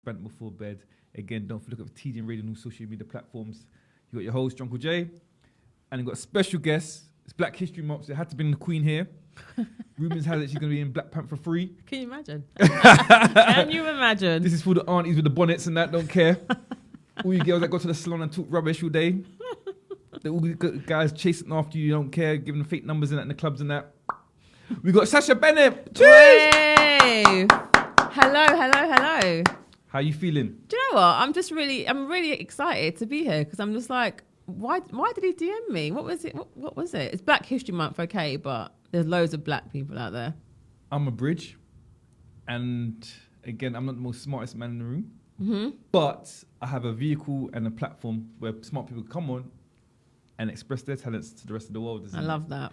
Spank Before Bed. Again, don't forget to TD and Radio on all social media platforms. You got your host, Uncle Jay, and you got a special guest. It's Black History Month, so it had to bring the Queen here. Rumours had it she's going to be in Black Panther 3. Can you imagine? Can you imagine? This is for the aunties with the bonnets and that, don't care. All you girls that go to the salon and talk rubbish all day. All the guys chasing after you, don't care, giving them fake numbers and that in the clubs and that. We got Sasha Bennett. Cheers! Hey! Hello. How you feeling? Do you know what? I'm really excited to be here because I'm just like, why did he DM me? What was it? What was it? It's Black History Month, okay, but there's loads of black people out there. I'm a bridge. And again, I'm not the most smartest man in the room. Mm-hmm. But I have a vehicle and a platform where smart people come on and express their talents to the rest of the world. I love that.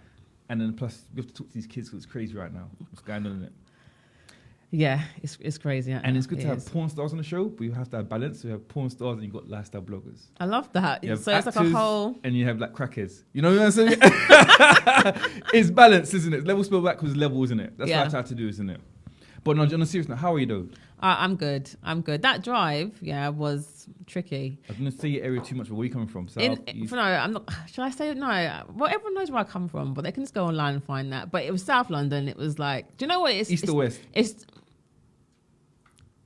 And then plus, we have to talk to these kids because it's crazy right now. What's going on in it? Yeah, it's crazy. And it's good to have porn stars on the show, but you have to have balance. So you have porn stars and you've got lifestyle bloggers. I love that. So it's like a whole... And you have like crackheads. You know what I'm saying? It's balance, isn't it? Level spell backwards level, isn't it? That's what I try to do, isn't it? But no, on a serious note, how are you though? I'm good. That drive, was tricky. I was going to say your area too much, but where are you coming from? No, I'm not. Should I say no? Well, everyone knows where I come from, but they can just go online and find that. But it was South London. It was like, do you know what it is? East or West? It's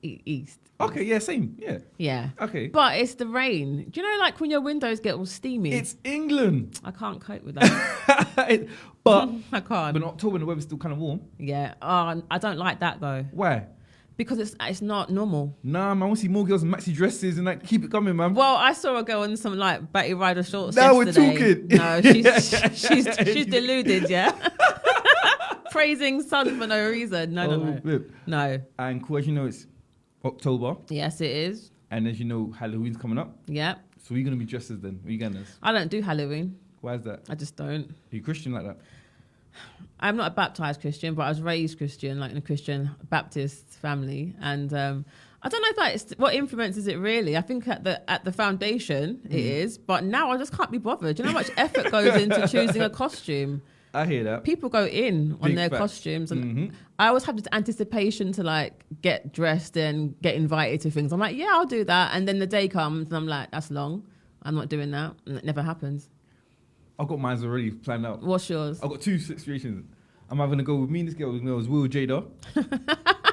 East. Okay, yeah, same. Yeah. Okay. But it's the rain. Do you know, like when your windows get all steamy? It's England. I can't cope with that. But I can't. But in October, the weather's still kind of warm. Yeah. I don't like that though. Why? Because it's not normal. Nah, man, I want to see more girls in maxi dresses and like keep it coming, man. Well, I saw a girl in some like Batty Rider shorts now yesterday. We're talking. No, she's deluded, yeah. Praising sun for no reason. No. And cool, as you know, it's October. Yes, it is. And as you know, Halloween's coming up. Yeah. So you're going to be dressed as then? What are you getting as? I don't do Halloween. Why is that? I just don't. Are you Christian like that? I'm not a baptized Christian, but I was raised Christian, like in a Christian Baptist family. And I don't know if that's what influences it really. I think at the foundation it is, but now I just can't be bothered. Do you know how much effort goes into choosing a costume? I hear that. People go in on their costumes, and I always have this anticipation to like get dressed and get invited to things. I'm like, yeah, I'll do that. And then the day comes and I'm like, that's long. I'm not doing that. And it never happens. I've got mine already planned out. What's yours? I've got two situations. I'm either going to go with me and this girl, we're going to go as Will Jada,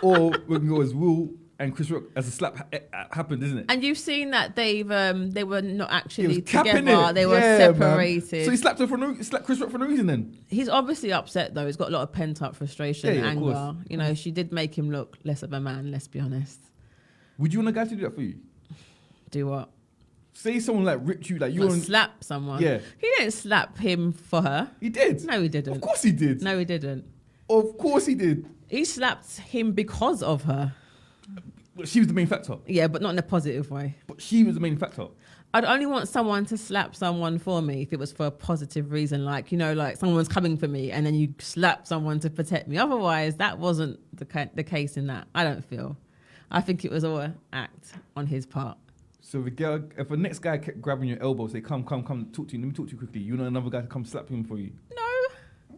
or we're going to go as Will and Chris Rock as a slap happened, isn't it? And you've seen that they were not actually together. It. They were separated. Man. So he slapped Chris Rock for no reason then? He's obviously upset though. He's got a lot of pent up frustration and anger. Of course. You know, she did make him look less of a man, let's be honest. Would you want a guy to do that for you? Do what? Say someone like ripped you, like you want slap someone. Yeah. He didn't slap him for her. He did. No, he didn't. Of course he did. No, he didn't. Of course he did. He slapped him because of her. She was the main factor. Yeah, but not in a positive way. But she was the main factor. I'd only want someone to slap someone for me if it was for a positive reason, like, you know, like someone's coming for me and then you slap someone to protect me. Otherwise, that wasn't the case in that. I don't feel. I think it was all an act on his part. So if a next guy kept grabbing your elbow, say, come, talk to you. Let me talk to you quickly. You know another guy to come slap him for you? No.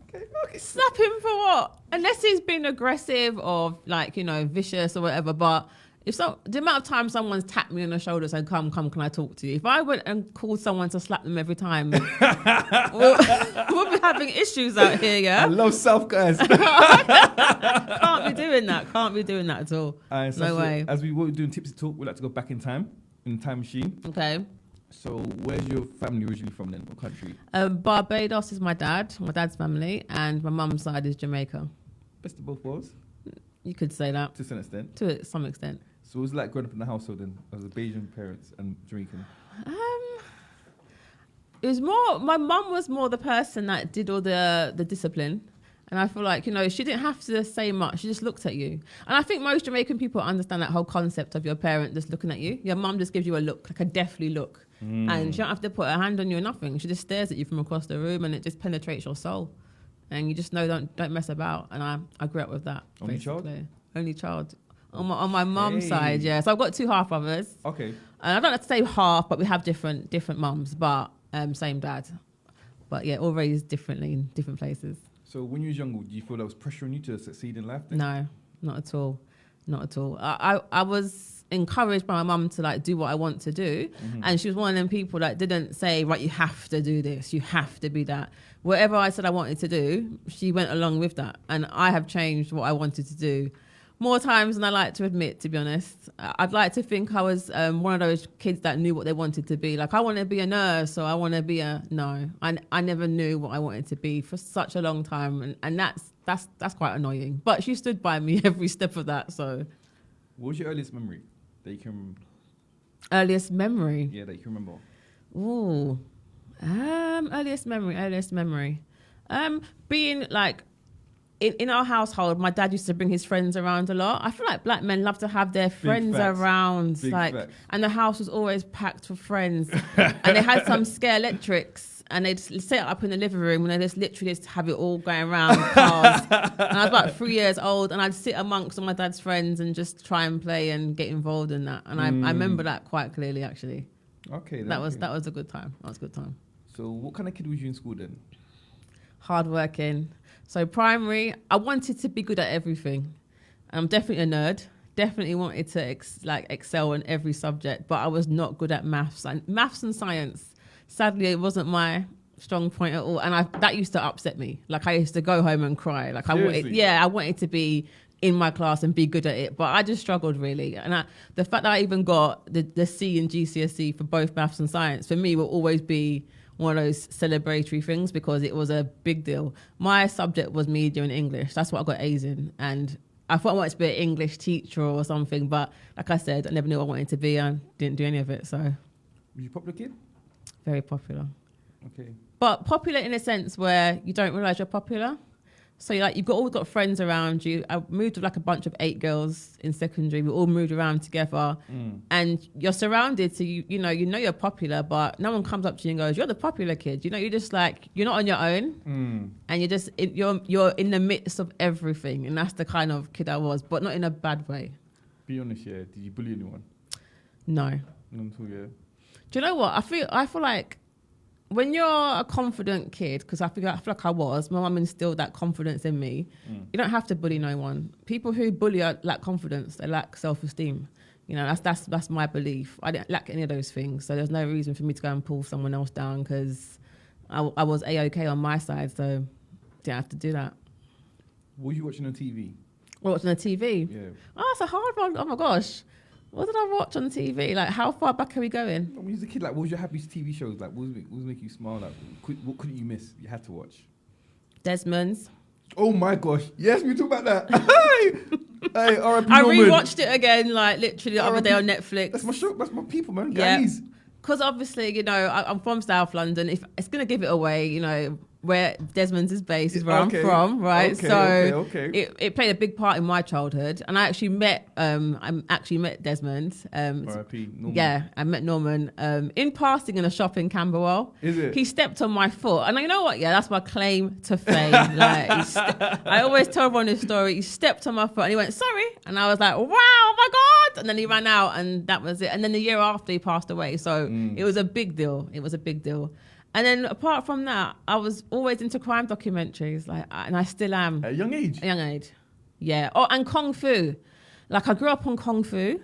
Okay. Slap him for what? Unless he's been aggressive or like, you know, vicious or whatever. But the amount of time someone's tapped me on the shoulder and said, come, can I talk to you? If I went and called someone to slap them every time, we'll be having issues out here, yeah? I love South guys. Can't be doing that at all. No way. As we were doing Tipsy Talk, we'd like to go back in time, in the time machine. Okay. So where's your family originally from then? What country? Barbados is my dad's family, and my mum's side is Jamaica. Best of both worlds? You could say that. To some extent? To some extent. So what was it like growing up in the household then, as a Bajan parents and Jamaican? It was more, my mum was more the person that did all the discipline. And I feel like, you know, she didn't have to say much. She just looked at you. And I think most Jamaican people understand that whole concept of your parent just looking at you. Your mum just gives you a look, like a deathly look. And she don't have to put her hand on you or nothing. She just stares at you from across the room and it just penetrates your soul. And you just know, don't mess about. And I grew up with that. Only basically. child? Only child. On my mum's side, yeah. So I've got two half brothers. Okay. And I don't have to say half, but we have different mums, but same dad. But yeah, all raised differently in different places. So when you was younger, do you feel there was pressure on you to succeed in life then? No, not at all. Not at all. I was encouraged by my mum to like do what I want to do. And she was one of them people that didn't say, right, you have to do this, you have to be that. Whatever I said I wanted to do, she went along with that. And I have changed what I wanted to do more times than I like to admit, to be honest. I'd like to think I was one of those kids that knew what they wanted to be. Like, I want to be a nurse, or I want to be no. I never knew what I wanted to be for such a long time. And that's quite annoying. But she stood by me every step of that, so. What was your earliest memory that you can... Earliest memory? Yeah, that you can remember. Ooh. Earliest memory. Being like, in our household, my dad used to bring his friends around a lot. I feel like black men love to have their friends around. Big facts. And the house was always packed with friends. And they had some scare electrics, and they'd set it up in the living room, and they just literally just have it all going around cars. And I was about 3 years old, and I'd sit amongst all my dad's friends and just try and play and get involved in that. And I remember that quite clearly, actually. Okay. That was a good time. That was a good time. So what kind of kid was you in school then? Hardworking. So primary, I wanted to be good at everything. I'm definitely a nerd. Definitely wanted to excel in every subject, but I was not good at maths and science. Sadly, it wasn't my strong point at all, and that used to upset me. Like, I used to go home and cry. Like, Seriously? I wanted to be in my class and be good at it, but I just struggled really. And the fact that I even got the C in GCSE for both maths and science, for me, will always be one of those celebratory things, because it was a big deal. My subject was media and English. That's what I got A's in. And I thought I wanted to be an English teacher or something. But like I said, I never knew what I wanted to be. I didn't do any of it. So. Was you a popular kid? Very popular. Okay. But popular in a sense where you don't realise you're popular. So you've always got friends around you. I moved with like a bunch of 8 girls in secondary. We all moved around together, and you're surrounded. So you know you're popular, but no one comes up to you and goes, "You're the popular kid." You know, you're just like, you're not on your own, and you're in the midst of everything, and that's the kind of kid I was, but not in a bad way. Be honest, yeah. Did you bully anyone? No. None at all, yeah. Do you know what I feel like? When you're a confident kid, because I feel like I was, my mum instilled that confidence in me. You don't have to bully no one. People who bully lack confidence. They lack self-esteem. You know, that's my belief. I didn't lack any of those things, so there's no reason for me to go and pull someone else down, because I was A-okay on my side, so didn't have to do that. What were you watching on TV? Watching on TV? Yeah. Oh, it's a hard one. Oh my gosh. What did I watch on TV? Like, how far back are we going? When you was a kid, like, what was your happiest TV shows? Like, what was making you smile? Like, what couldn't you miss? You had to watch. Desmond's. Oh my gosh! Yes, we talk about that. Hey, R.I.P. I Norman. rewatched it again, like literally the other day on Netflix. That's my show. That's my people, man. Yeah. Guys. Because obviously, you know, I'm from South London. If it's gonna give it away, you know, where Desmond's is based is where I'm from, right? Okay. It played a big part in my childhood, and I actually met Desmond. R.I.P. Norman. Yeah, I met Norman in passing in a shop in Camberwell. Is it? He stepped on my foot, and you know what? Yeah, that's my claim to fame. Like, I always tell everyone this story. He stepped on my foot, and he went, "Sorry," and I was like, "Wow, oh my God!" And then he ran out, and that was it. And then the year after, he passed away. So it was a big deal. It was a big deal. And then apart from that, I was always into crime documentaries, and I still am. At a young age? A young age, yeah. Oh, and Kung Fu. Like, I grew up on Kung Fu.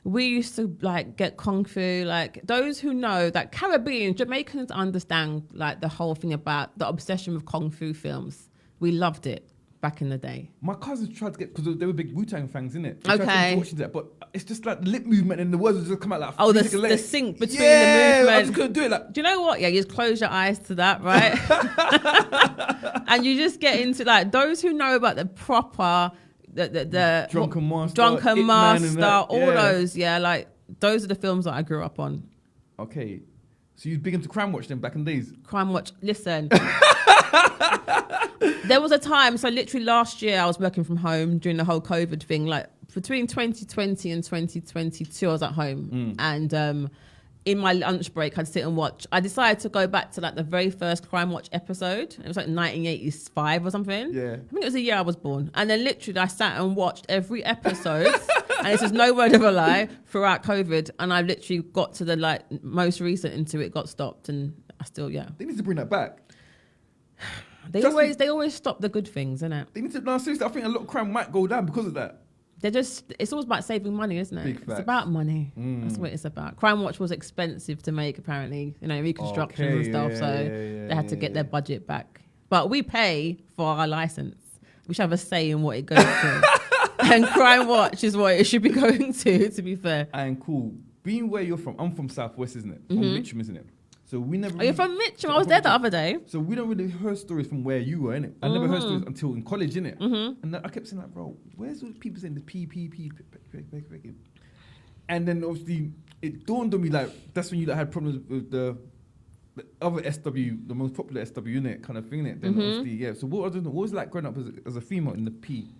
We used to, like, get Kung Fu. Like, those who know that Caribbean, Jamaicans understand, like, the whole thing about the obsession with Kung Fu films. We loved it back in the day. My cousins tried to get, because they were big Wu-Tang fans, innit? They Okay. tried to watch that, but it's just like the lip movement and the words would just come out like... Oh, the sync between the I movement. just couldn't do it. Like, Do you know what? Yeah, you just close your eyes to that, right? And you just get into, like, those who know about the proper, the Drunken Master, Drunken Ip Man and Master, that, all those, yeah, like, those are the films that I grew up on. okay. So you was big into crime watch then back in the days? Crime Watch. Listen. There was a time, so literally last year I was working from home during the whole COVID thing. Like, between 2020 and 2022, I was at home. And in my lunch break, I'd sit and watch. I decided to go back to, like, the very first Crime Watch episode. It was like 1985 or something. Yeah. I think it was the year I was born. And then literally I sat and watched every episode. And this is no word of a lie, throughout COVID. And I literally got to the, like, most recent until it got stopped. And I still, yeah. They need to bring that back. They always stop the good things, innit? They need to... No, seriously, I think a lot of crime might go down because of that. it's all about saving money, isn't it? Big It's facts. about money. That's what it's about. Crime Watch was expensive to make, apparently, reconstructions and stuff. They had to get their budget back. But we pay for our license. We should have a say in what it goes to. And Crime Watch is what it should be going to be fair. And cool. Being where you're from, I'm from Southwest, isn't it? From Mitcham, isn't it? So we never. Oh, you're from Mitcham? I was there the other day. So we don't really hear stories from where you were, innit? I never heard stories until in college, innit? And I kept saying like, bro, where's all the people saying the PPP? And then obviously it dawned on me like that's when you had problems with the other SW, the most popular SW, innit? Kind of thing, innit? Then obviously, yeah. So what was it like growing up as a female in the P?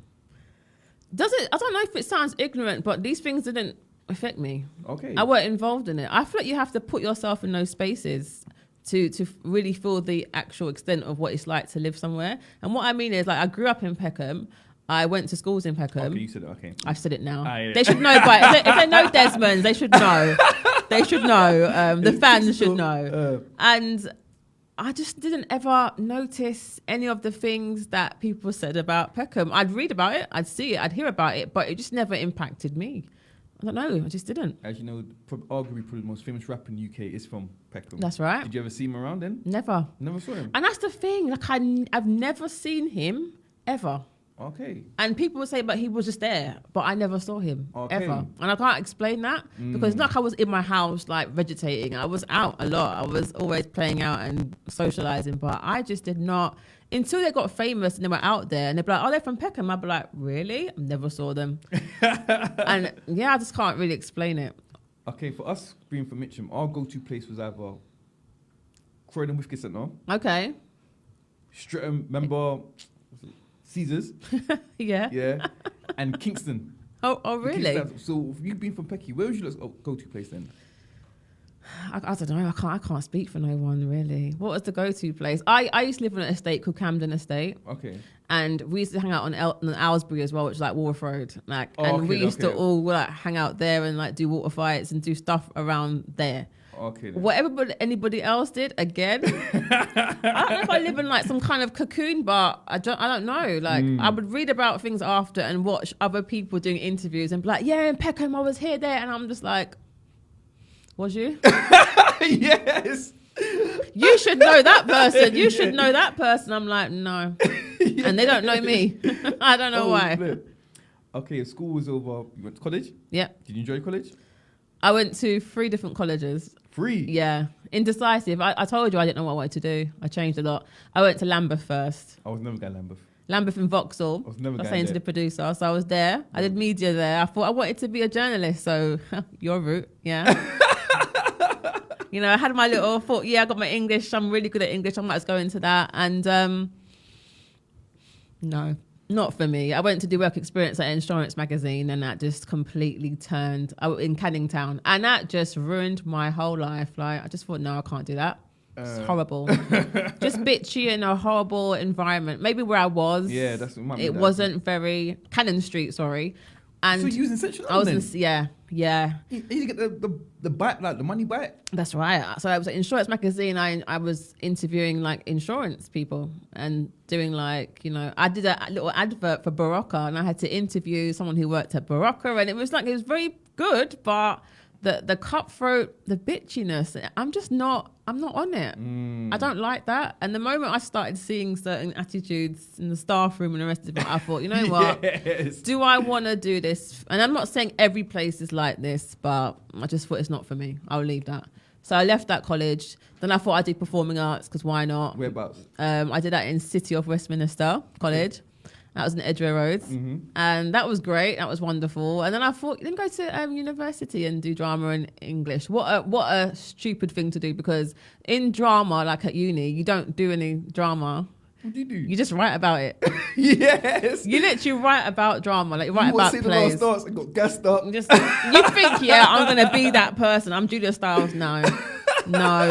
Does it? I don't know if it sounds ignorant, but these things didn't affect me. Okay. I weren't involved in it. I feel like you have to put yourself in those spaces to really feel the actual extent of what it's like to live somewhere. And what I mean is, like, I grew up in Peckham. I went to schools in Peckham. Okay, you said it. Okay. I said it now. Yeah. They should know, but if they know Desmond, they should know. They should know. The fans should know. And I just didn't ever notice any of the things that people said about Peckham. I'd read about it, I'd see it, I'd hear about it, but it just never impacted me. I don't know, I just didn't. As you know, arguably probably the most famous rapper in the UK is from Peckham. That's right. Did you ever see him around then? Never. Never saw him? And that's the thing, like I've never seen him, ever. Okay. And people would say, but he was just there, but I never saw him, ever. And I can't explain that, because it's not like I was in my house, like, vegetating. I was out a lot. I was always playing out and socialising, but I just did not, until they got famous and they were out there, and they'd be like, oh, they're from Peckham. I'd be like, really? I never saw them. And, yeah, I just can't really explain it. Okay, for us being from Mitcham, our go-to place was either Croydon Whiskey Centre. Okay. Streatham, remember... Caesars, Yeah. And Kingston. Oh, really? So, if you've been from Pecky, where would you go-to place then? I don't know. I can't speak for no one really. What was the go-to place? I used to live on an estate called Camden Estate. Okay. And we used to hang out on Aylesbury as well, which is like Wharf Road. We used to all like hang out there and like do water fights and do stuff around there. Okay. Then. Whatever anybody else did, again, I don't know if I live in like some kind of cocoon, but I don't know. Like I would read about things after and watch other people doing interviews and be like, yeah, in Peckham, I was here, there, and I'm just like, was you? Yes. You should know that person. You should know that person. I'm like, no. Yeah. And they don't know me. I don't know why. Flip. Okay, school was over. You went to college? Yeah. Did you enjoy college? I went to 3 different colleges. 3? Yeah. Indecisive. I told you I didn't know what I wanted to do. I changed a lot. I went to Lambeth first. I was never going to Lambeth. Lambeth and Vauxhall. I was saying to the producer. So I was there. I did media there. I thought I wanted to be a journalist. So your route. Yeah. I had my little thought, I got my English. I'm really good at English. I might as well go into that. And no. Not for me. I went to do work experience at Insurance Magazine and that just completely turned in Canning Town. And that just ruined my whole life. Like, I just thought, no, I can't do that. It's horrible. Just bitchy in a horrible environment. Maybe where I was. Yeah, that's what it wasn't very... Cannon Street, sorry. And so you was in Central London? I was in, yeah. You get the bite, like the money bite? That's right. So I was at Insurance Magazine. I was interviewing like insurance people and doing like, I did a little advert for Barocca and I had to interview someone who worked at Barocca and it was very good, but the cutthroat, the bitchiness, I'm not on it. I don't like that. And the moment I started seeing certain attitudes in the staff room and the rest of it, I thought, you know what? Yes. Do I want to do this? And I'm not saying every place is like this, but I just thought it's not for me. I'll leave that. So I left that college. Then I thought I'd do performing arts because why not? Whereabouts? I did that in City of Westminster College. That was in Edgware Road. Mm-hmm. And that was great. That was wonderful. And then I thought, then go to university and do drama and English. What a stupid thing to do, because in drama, like at uni, you don't do any drama. What do you do? You just write about it. Yes. You literally write about drama. Like you write about plays. The last dance and got gassed up. You think, I'm going to be that person. I'm Julia Stiles. No.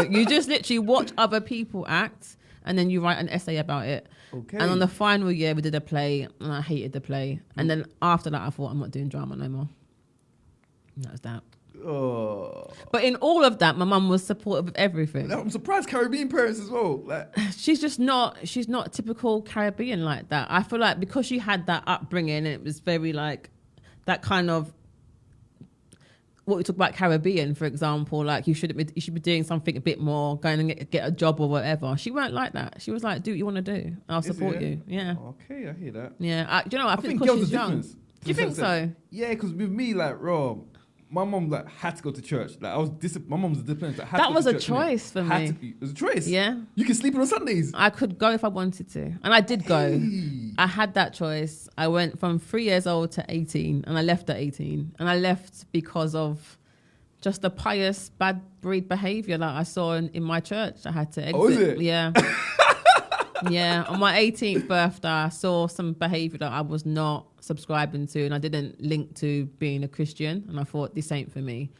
You just literally watch other people act and then you write an essay about it. Okay. And on the final year, we did a play, and I hated the play. And then after that, I thought, I'm not doing drama no more. And that was that. Oh. But in all of that, my mum was supportive of everything. I'm surprised Caribbean parents as well. Like, she's not typical Caribbean like that. I feel like because she had that upbringing, and it was very like that kind of, what we talk about Caribbean, for example, like you should be doing something a bit more, going and get a job or whatever. She weren't like that. She was like, do what you want to do. I'll support you. Yeah. Okay, I hear that. Yeah. Do you know what? I think girls because she's are young. different. Do you think so? Yeah, because with me, like, my mom like had to go to church. Like I was my mom was disciplined. Like, that was a choice for me. It was a choice. Yeah. You can sleep in on Sundays. I could go if I wanted to. And I did go. I had that choice. I went from 3 years old to 18 and I left at 18. And I left because of just the pious bad breed behaviour that I saw in my church. I had to exit. Oh, is it? Yeah. Yeah. On my 18th birthday, I saw some behaviour that I was not subscribing to, and I didn't link to being a Christian, and I thought this ain't for me,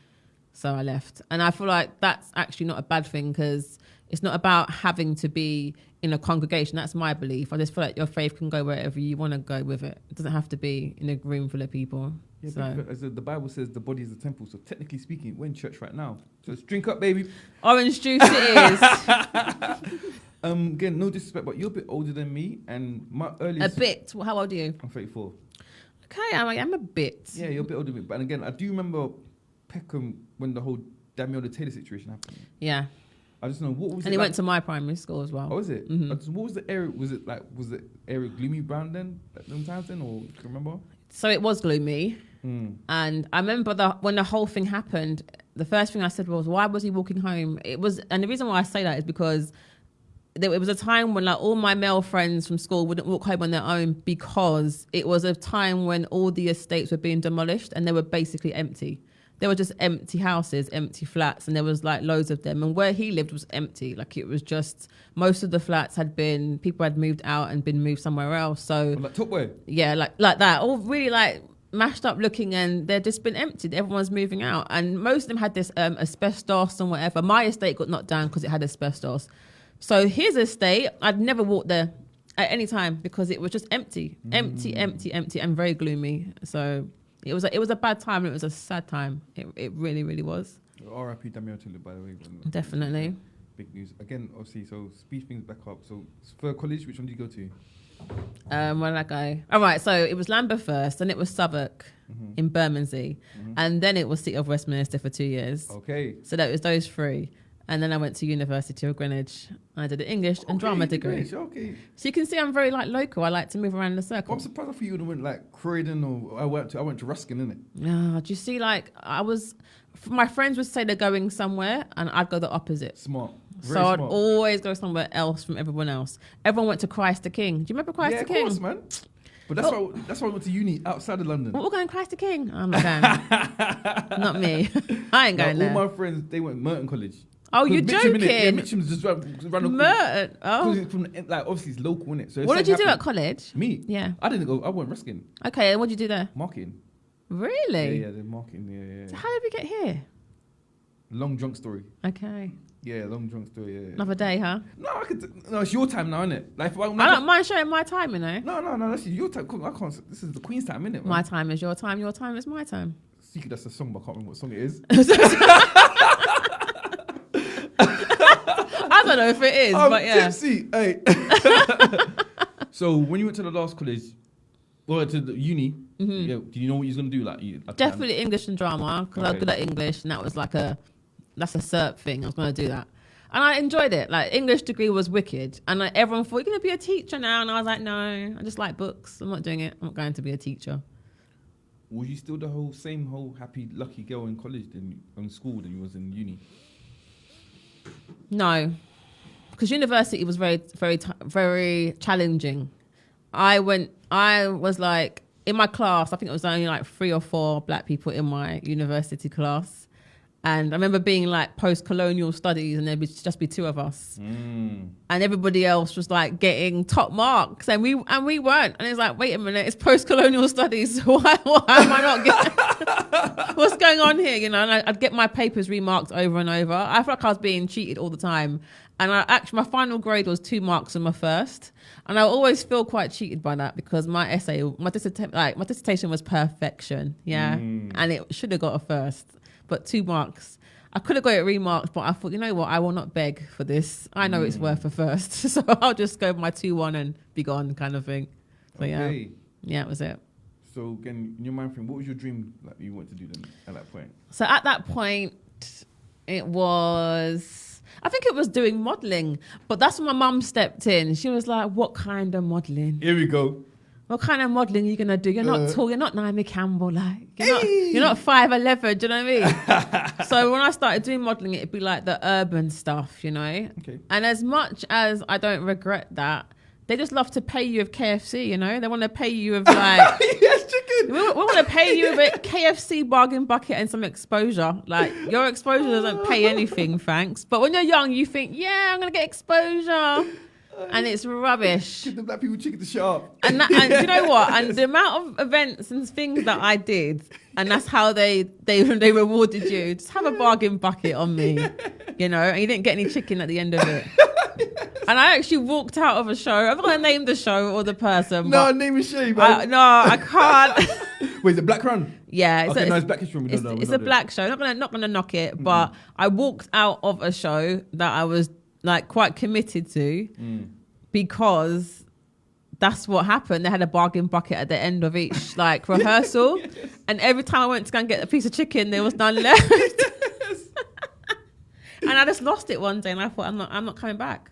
so I left. And I feel like that's actually not a bad thing, because it's not about having to be in a congregation. That's my belief. I just feel like your faith can go wherever you want to go with it. It doesn't have to be in a room full of people. Yeah, so. as the Bible says, the body is the temple. So technically speaking, we're in church right now. So let's drink up, baby. Orange juice it is. Again, no disrespect, but you're a bit older than me, and my earliest. A bit. How old are you? I'm 34. Okay, I'm a bit. Yeah, you're a bit older than me. But again, I do remember Peckham when the whole Daniela Taylor situation happened. Yeah. I just know what was. And he went to my primary school as well. Oh, is it? Mm-hmm. What was the area? Was the area gloomy brown then at them times then, or do you remember? So it was gloomy. And I remember when the whole thing happened, the first thing I said was, why was he walking home? And the reason why I say that is because it was a time when like all my male friends from school wouldn't walk home on their own, because it was a time when all the estates were being demolished and they were basically empty. They were just empty houses, empty flats, and there was like loads of them. And where he lived was empty. Like it was just, most of the flats people had moved out and been moved somewhere else. So like Topway? Yeah, like that. All really like mashed up looking, and they've just been emptied. Everyone's moving out. And most of them had this asbestos and whatever. My estate got knocked down because it had asbestos. So his estate, I'd never walked there at any time because it was just empty, empty, and very gloomy. So it was a bad time. And it was a sad time. It really, really was. R.I.P. Daniela Taylor, by the way. Definitely. Big news. Again, obviously, so speed things back up. So for college, which one did you go to? Where did I go? All right, so it was Lambeth first, then it was Southwark in Bermondsey, and then it was City of Westminster for 2 years. Okay. So that was those three. And then I went to University of Greenwich. I did an English and drama degree. Greenwich, okay. So you can see I'm very like local. I like to move around the circle. I'm surprised I thought you would have went like Croydon, or I went to Ruskin, innit? No, do you see, like my friends would say they're going somewhere and I'd go the opposite. Smart. So I'd always go somewhere else from everyone else. Everyone went to Christ the King. Do you remember Christ the King? Yeah, of course, man. But that's why I went to uni outside of London. What, we're going Christ the King? I'm not going. Not me. I ain't going there. All my friends, they went Merton College. Oh, you're joking? Yeah, Mitchum's just run Merton. Oh. From, like, obviously it's local, innit? So what did you do at college? Me? Yeah. I didn't go. I went Ruskin. Okay, and what did you do there? Marketing. Really? Yeah, the marketing. Yeah. So how did we get here? Long drunk story. Okay. Yeah, long drunk story. Yeah. Another day, huh? No, it's your time now, innit? Like, I don't mind showing my time, you know. No, that's your time. I can't. This is the Queen's time, innit? My time is your time. Your time is my time. Secret, that's a song, but I can't remember what song it is. I don't know if it is, but yeah. Tipsy. Hey. So when you went to the last college, or to the uni, yeah, do you know what you was gonna do? Like, definitely English and drama, because I was good at English, and that was like that's a cert thing. I was gonna do that, and I enjoyed it. Like English degree was wicked, and like, everyone thought, you're gonna be a teacher now, and I was like, no, I just like books. I'm not doing it. I'm not going to be a teacher. Was you still the same happy, lucky girl in college in school than you was in uni? No, because university was very, very, very challenging. I was like, in my class, I think it was only like 3 or 4 black people in my university class. And I remember being like post-colonial studies, and there'd just be 2 of us. And everybody else was like getting top marks, and we weren't. And it's like, wait a minute, it's post-colonial studies. Why am I not getting... What's going on here? You know, and I'd get my papers remarked over and over. I felt like I was being cheated all the time. And my final grade was 2 marks on my first. And I always feel quite cheated by that, because my dissertation was perfection. Yeah. And it should have got a first. But 2 marks. I could have got it remarked, but I thought, you know what? I will not beg for this. I know it's worth a first. So I'll just go with my 2-1 and be gone, kind of thing. So yeah, that was it. So again, in your mind frame, what was your dream like you wanted to do then at that point? So at that point, it was, I think it was doing modelling. But that's when my mum stepped in. She was like, what kind of modelling? Here we go. What kind of modelling are you going to do? You're not tall. You're not Naomi Campbell. Like, you're not 5'11". Do you know what I mean? So when I started doing modelling, it'd be like the urban stuff, you know? Okay. And as much as I don't regret that, they just love to pay you with KFC, you know? They want to pay you with like... Yes, chicken! We want to pay you with a KFC bargain bucket and some exposure. Like, your exposure doesn't pay anything, thanks. But when you're young, you think, yeah, I'm going to get exposure. And it's rubbish. Give the black people chicken to shut up. And you know what? And the amount of events and things that I did, and that's how they rewarded you. Just have a bargain bucket on me, you know? And you didn't get any chicken at the end of it. And I actually walked out of a show. I'm not going to name the show or the person. No, name and shame, man. No, I can't. Wait, is it Black Run? Yeah. Okay, no, it's Black History. It's a black show. Not gonna knock it, but I walked out of a show that I was like quite committed to because that's what happened. They had a bargain bucket at the end of each like rehearsal, and every time I went to go and get a piece of chicken, there was none left. And I just lost it one day, and I thought, I'm not coming back.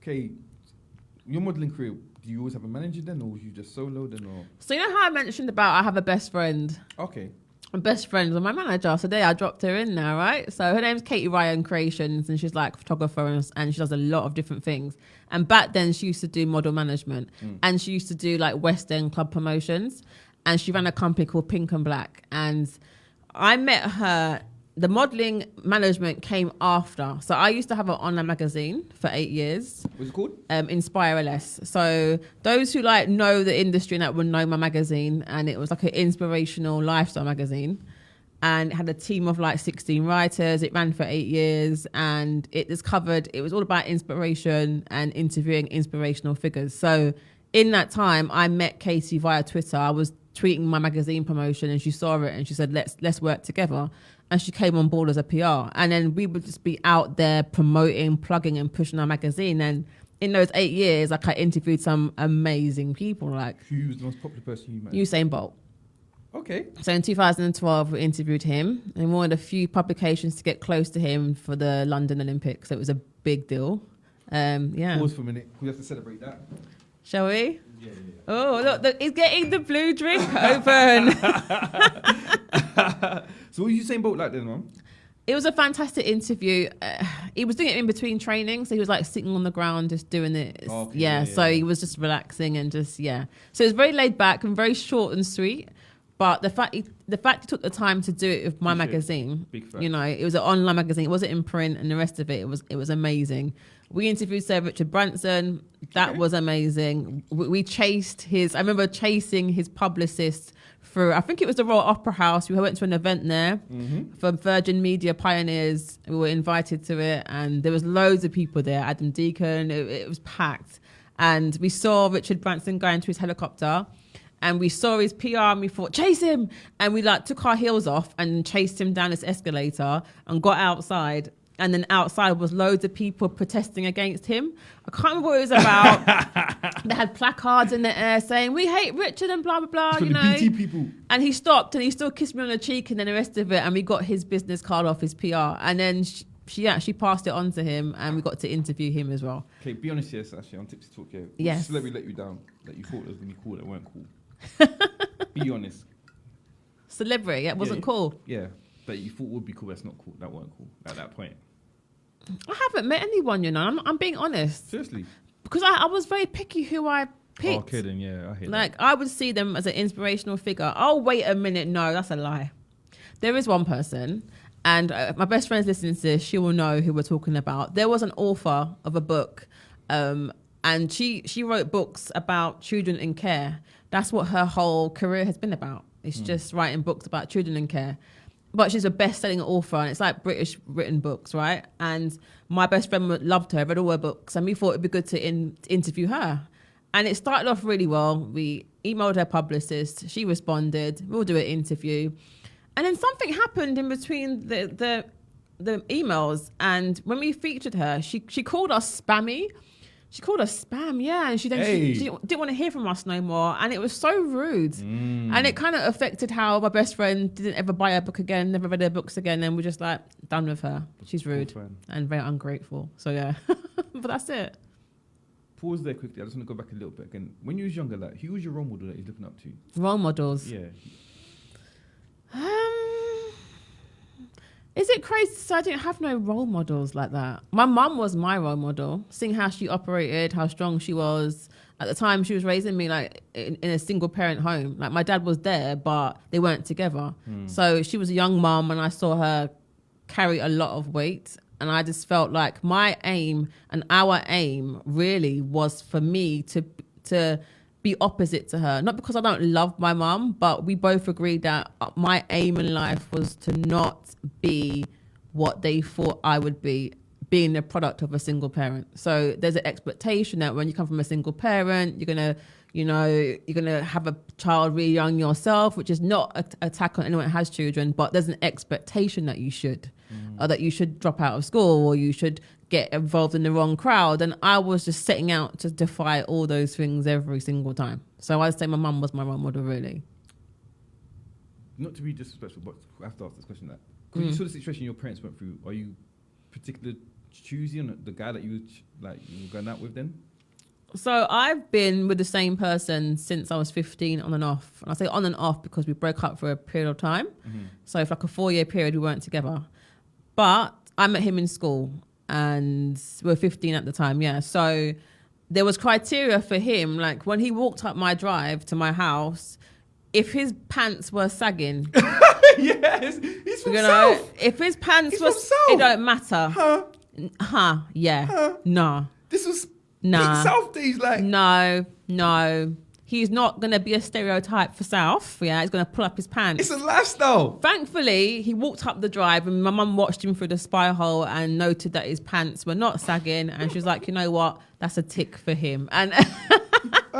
Okay, your modelling career, do you always have a manager then, or was you just solo then, or? So you know how I mentioned about I have a best friend? Okay. I'm best friends with my manager. So there, I dropped her in now, right? So her name's Katie Ryan Creations, and she's like a photographer, and she does a lot of different things. And back then, she used to do model management, and she used to do like West End club promotions, and she ran a company called Pink and Black. And I met her. The modelling management came after. So I used to have an online magazine for 8 years. What's it called? Inspire LS. So those who like know the industry and that would know my magazine, and it was like an inspirational lifestyle magazine, and it had a team of like 16 writers. It ran for 8 years, and it was all about inspiration and interviewing inspirational figures. So in that time, I met Katie via Twitter. I was tweeting my magazine promotion, and she saw it, and she said, let's work together. And she came on board as a PR. And then we would just be out there promoting, plugging and pushing our magazine. And in those 8 years, like I interviewed some amazing people. Like, who was the most popular person you met? Usain Bolt. Okay. So in 2012, we interviewed him, and one of the few publications to get close to him for the London Olympics. So it was a big deal. Yeah. Pause for a minute. We have to celebrate that. Shall we? Yeah. Oh, look, he's getting the blue drink open. So what were you saying about like then, Mum? It was a fantastic interview. He was doing it in between training, so he was like sitting on the ground just doing it. Okay, yeah, so he was just relaxing and just, yeah. So it was very laid back and very short and sweet. But the fact he took the time to do it with my magazine, you know, it was an online magazine. It wasn't in print, and the rest of it was amazing. We interviewed Sir Richard Branson. That was amazing. We chased I remember chasing his publicist through, I think it was the Royal Opera House. We went to an event there for Virgin Media Pioneers. We were invited to it, and there was loads of people there. Adam Deacon, it was packed. And we saw Richard Branson go into his helicopter, and we saw his PR, and we thought, chase him. And we like took our heels off and chased him down this escalator and got outside. And then outside was loads of people protesting against him. I can't remember what it was about. They had placards in the air saying, we hate Richard and blah, blah, blah, you know. The BT people. And he stopped, and he still kissed me on the cheek, and then the rest of it. And we got his business card off his PR. And then she actually passed it on to him, and we got to interview him as well. Okay, be honest, yes, actually, on Tipsy Talk, yeah. Yes. Celebrity let you down, that you thought it was going to be cool, that weren't cool. Be honest. Celebrity, it wasn't cool. Yeah, that you thought would be cool, that's not cool, that weren't cool at that point. I haven't met anyone, you know. I'm being honest. Seriously? Because I was very picky who I picked. Oh, okay then, yeah, I hear like, that. I would see them as an inspirational figure. Oh, wait a minute. No, that's a lie. There is one person, and my best friend's listening to this. She will know who we're talking about. There was an author of a book, and she wrote books about children in care. That's what her whole career has been about. It's just writing books about children in care. But she's a best-selling author, and it's like British written books, right? And my best friend loved her, read all her books, and we thought it'd be good to interview her. And it started off really well. We emailed her publicist. She responded. We'll do an interview. And then something happened in between the emails. And when we featured her, she called us spammy. She called us spam, yeah, and she didn't want to hear from us no more, and it was so rude, and it kind of affected how my best friend didn't ever buy her book again, never read her books again, and we're just like done with her. She's rude and very ungrateful. So yeah, but that's it. Pause there quickly. I just want to go back a little bit again. When you was younger, like who was your role model that you're looking up to? Role models. Yeah. Is it crazy to say I didn't have no role models like that? My mum was my role model, seeing how she operated, how strong she was. At the time, she was raising me like in a single parent home. Like my dad was there, but they weren't together. So she was a young mum, and I saw her carry a lot of weight. And I just felt like my aim and our aim really was for me to be opposite to her. Not because I don't love my mum, but we both agreed that my aim in life was to not be what they thought I would be, being the product of a single parent. So there's an expectation that when you come from a single parent, you're gonna have a child really young yourself, which is not an attack on anyone that has children, but there's an expectation that you should, or that you should drop out of school, or you should get involved in the wrong crowd. And I was just setting out to defy all those things every single time. So I'd say my mum was my role model, really. Not to be disrespectful, but I have to ask this question. Because you saw the situation your parents went through, are you particularly choosy on the guy that you were going out with then? So I've been with the same person since I was 15, on and off. And I say on and off because we broke up for a period of time. So for like a 4-year period, we weren't together. But I met him in school, and we were 15 at the time, yeah. So there was criteria for him. Like when he walked up my drive to my house, if his pants were sagging... Yes, he's from South. If his pants were... It don't matter. Yeah. Nah. This was... Nah. South days, like... No. He's not going to be a stereotype for South. Yeah, he's going to pull up his pants. It's a lifestyle. Thankfully, he walked up the drive and my mum watched him through the spy hole and noted that his pants were not sagging. And she was like, you know what? That's a tick for him. And...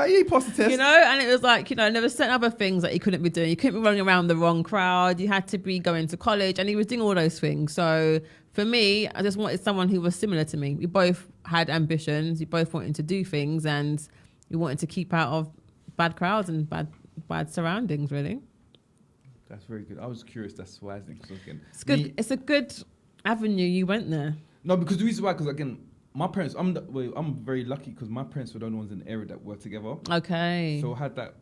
he passed the test. You know, and it was like, there were certain other things that he couldn't be doing. He couldn't be running around the wrong crowd. You had to be going to college, and he was doing all those things. So for me, I just wanted someone who was similar to me. We both had ambitions. We both wanted to do things, and we wanted to keep out of bad crowds and bad surroundings, really. That's very good. I was curious. That's why I think. It's good. It's a good avenue you went there. No, because the reason why, because again, my parents, I'm very lucky because my parents were the only ones in the area that worked together. Okay. So I had that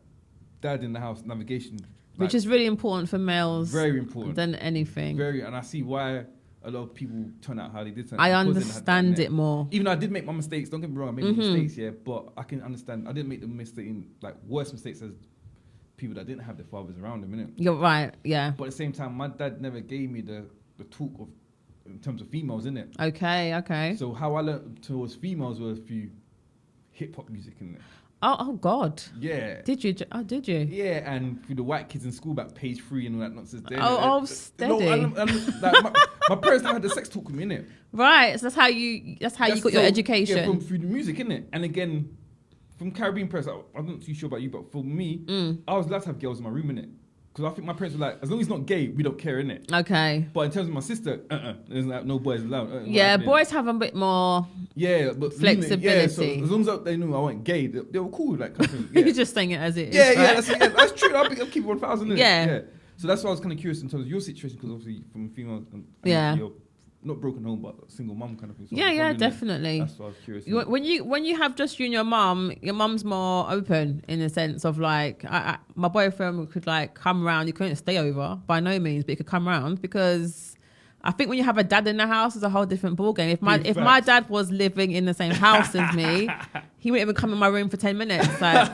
dad in the house navigation. Which is really important for males. Very important. Than anything. And I see why a lot of people turn out how they did turn out. I understand it more. Even though I did make my mistakes, don't get me wrong, I made mistakes, yeah, but I can understand. I didn't make the mistake in, like, worse mistakes as people that didn't have their fathers around them, innit? You're right, yeah. But at the same time, my dad never gave me the talk of, in terms of females, innit? Okay. So how I learned towards females was through hip-hop music, innit? Oh God. Yeah. Did you? Oh, did you? Yeah, and through the white kids in school back page 3 and all that nonsense there. Steady. No, like my parents never had the sex talk with me, innit? Right, so that's how you got your education. Yeah, through the music, innit? And again, from Caribbean parents, I'm not too sure about you, but for me, I was allowed to have girls in my room, innit? Because I think my parents were like, as long as he's not gay, we don't care, innit? Okay. But in terms of my sister, there's like no boys allowed. Yeah, boys have a bit more but flexibility. Yeah, so as long as they knew I wasn't gay, they were cool. Like, You're just saying it as it is. Yeah, right? that's true. I'll keep it 1,000. Yeah. So that's why I was kind of curious in terms of your situation, because obviously from female, you're not broken home, but single mum kind of thing. So definitely. That's why I was curious. When you have just you and your mum's more open in the sense of like, my boyfriend could like come around. You couldn't stay over by no means, but he could come around because I think when you have a dad in the house, it's a whole different ballgame. If my dad was living in the same house as me, he wouldn't even come in my room for 10 minutes. Like,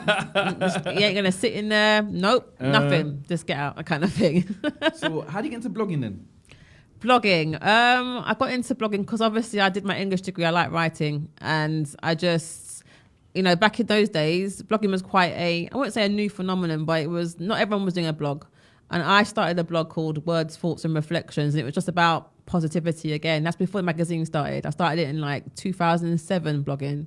he ain't gonna sit in there. Nope, nothing. Just get out, that kind of thing. So how do you get into blogging then? Blogging. I got into blogging because obviously I did my English degree. I like writing, and I just, back in those days, blogging was quite I wouldn't say a new phenomenon, but it was, not everyone was doing a blog. And I started a blog called Words, Thoughts and Reflections, and it was just about positivity again. That's before the magazine started. I started it in like 2007 blogging.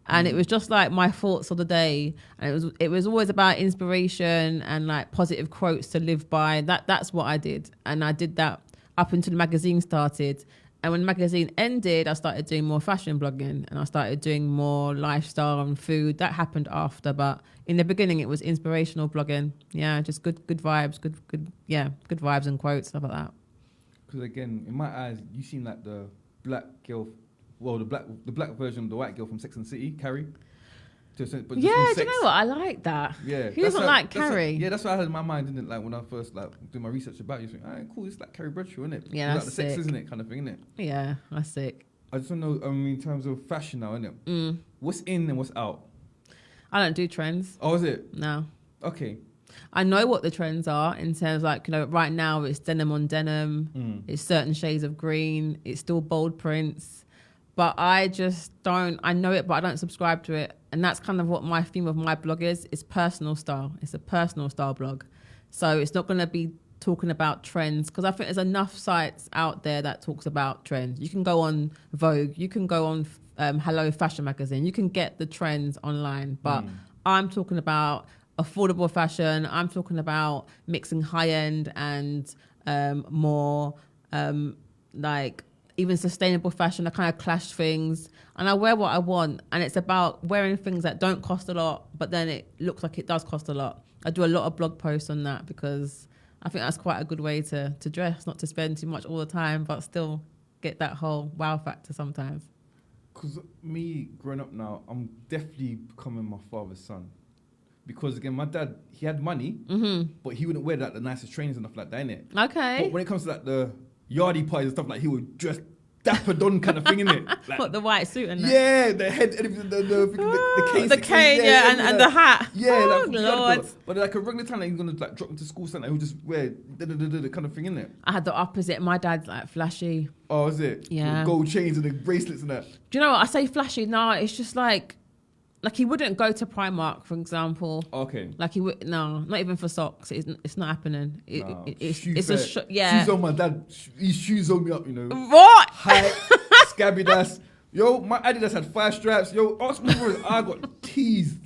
And it was just like my thoughts of the day. And it was always about inspiration and like positive quotes to live by. That's what I did. And I did that up until the magazine started. And when the magazine ended, I started doing more fashion blogging and I started doing more lifestyle and food. That happened after, but in the beginning it was inspirational blogging. Yeah, just good vibes, good vibes and quotes, stuff like that. Because again, in my eyes, you seem like the black girl, well, the black version of the white girl from Sex and the City, Carrie. But Do you know what? I like that. Yeah. Who doesn't like Carrie? That's what I had in my mind, didn't it? Like when I first like doing my research about you, I think, alright, cool, it's like Carrie Bradshaw, isn't it? Yeah, that's like the sick. sex, isn't it? Kind of thing, isn't it? Yeah, that's sick. I just want to know, in terms of fashion now, isn't it? What's in and what's out? I don't do trends. Oh, is it? No. Okay. I know what the trends are in terms of like, right now it's denim on denim, it's certain shades of green, it's still bold prints. But I just don't, I know it, but I don't subscribe to it. And that's kind of what my theme of my blog is. It's personal style. It's a personal style blog. So it's not going to be talking about trends because I think there's enough sites out there that talks about trends. You can go on Vogue. You can go on Hello Fashion Magazine. You can get the trends online. But I'm talking about affordable fashion. I'm talking about mixing high-end and more like even sustainable fashion. I kind of clash things and I wear what I want, and it's about wearing things that don't cost a lot but then it looks like it does cost a lot. I do a lot of blog posts on that because I think that's quite a good way to dress, not to spend too much all the time but still get that whole wow factor sometimes. Because me growing up now, I'm definitely becoming my father's son. Because again, my dad, he had money, but he wouldn't wear like the nicest trainers and stuff like that, innit? Okay. But when it comes to like the yardie parties and stuff, like he would dress dapper don kind of thing, innit? Like, what, the white suit and that? Yeah, the head, the cane. The cane, and the hat. Yeah, Lord. But like a regular time, like, he's gonna like drop into school, something, he'll just wear the kind of thing, innit? I had the opposite. My dad's like flashy. Oh, is it? Yeah. With gold chains and the bracelets and that. Do you know what? I say flashy. No, it's just like he wouldn't go to Primark, for example. Okay. Like he would, no, not even for socks. It's not happening. It's a yeah. Shoes on my dad. His shoes on me up, you know. What? High, scabby ass. Yo, my Adidas had 5 straps. Yo, ask me for it. I got teased.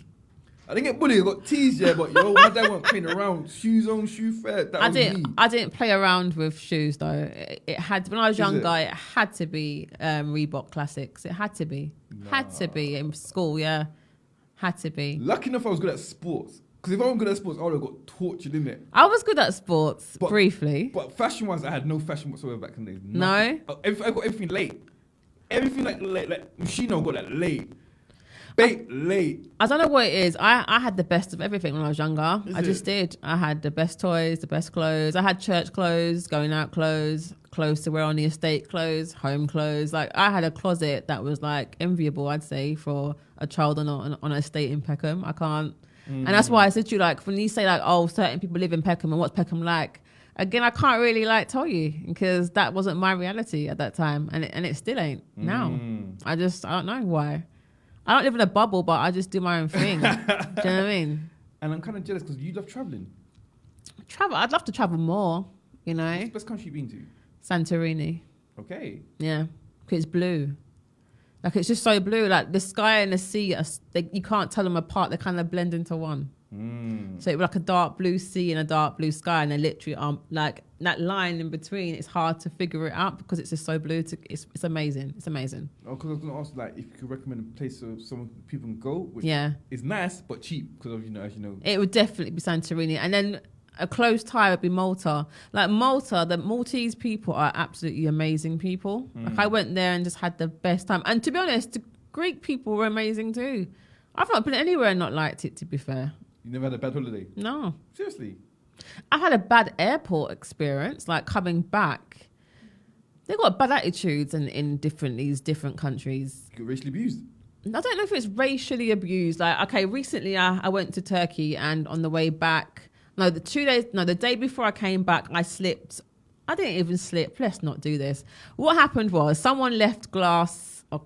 I didn't get bullied. I got teased, yeah. But yo, my dad went playing around. Shoes on, shoe fair. That was me. I didn't play around with shoes though. It had, when I was younger, it had to be Reebok Classics. It had to be. Had to be in school, yeah. Had to be. Lucky enough I was good at sports. Because if I wasn't good at sports, I would have got tortured, innit? I was good at sports, briefly. But fashion-wise, I had no fashion whatsoever back in the days. No? I got everything late. Everything like Machino got that late. Bait late. I don't know what it is. I had the best of everything when I was younger. I just did. I had the best toys, the best clothes. I had church clothes, going out clothes, clothes to wear on the estate clothes, home clothes. Like I had a closet that was like enviable, I'd say, for a child on an estate in Peckham. I can't. And that's why I said to you, like, when you say like, oh, certain people live in Peckham and what's Peckham like? Again, I can't really like tell you because that wasn't my reality at that time. And it still ain't now. I don't know why. I don't live in a bubble, but I just do my own thing. Do you know what I mean? And I'm kind of jealous because you love traveling. I'd love to travel more, you know. What's the best country you've been to? Santorini. Okay. Yeah, because it's blue. Like, it's just so blue. Like, the sky and the sea, you can't tell them apart. They kind of blend into one. So it was like a dark blue sea and a dark blue sky, and they literally like that line in between. It's hard to figure it out because it's just so blue. It's amazing. It's amazing. Oh, because I was going to ask, like, if you could recommend a place so some people can go, which is nice but cheap because of as you know. It would definitely be Santorini, and then a close tie would be Malta. Like Malta, the Maltese people are absolutely amazing people. Like I went there and just had the best time. And to be honest, the Greek people were amazing too. I've not been anywhere and not liked it, to be fair. You never had a bad holiday? No. Seriously? I've had a bad airport experience, like coming back. They've got bad attitudes in these different countries. You get racially abused? I don't know if it's racially abused. Like, okay, recently I went to Turkey, and on the way back, the day before I came back, I slipped. I didn't even slip. Let's not do this. What happened was someone left a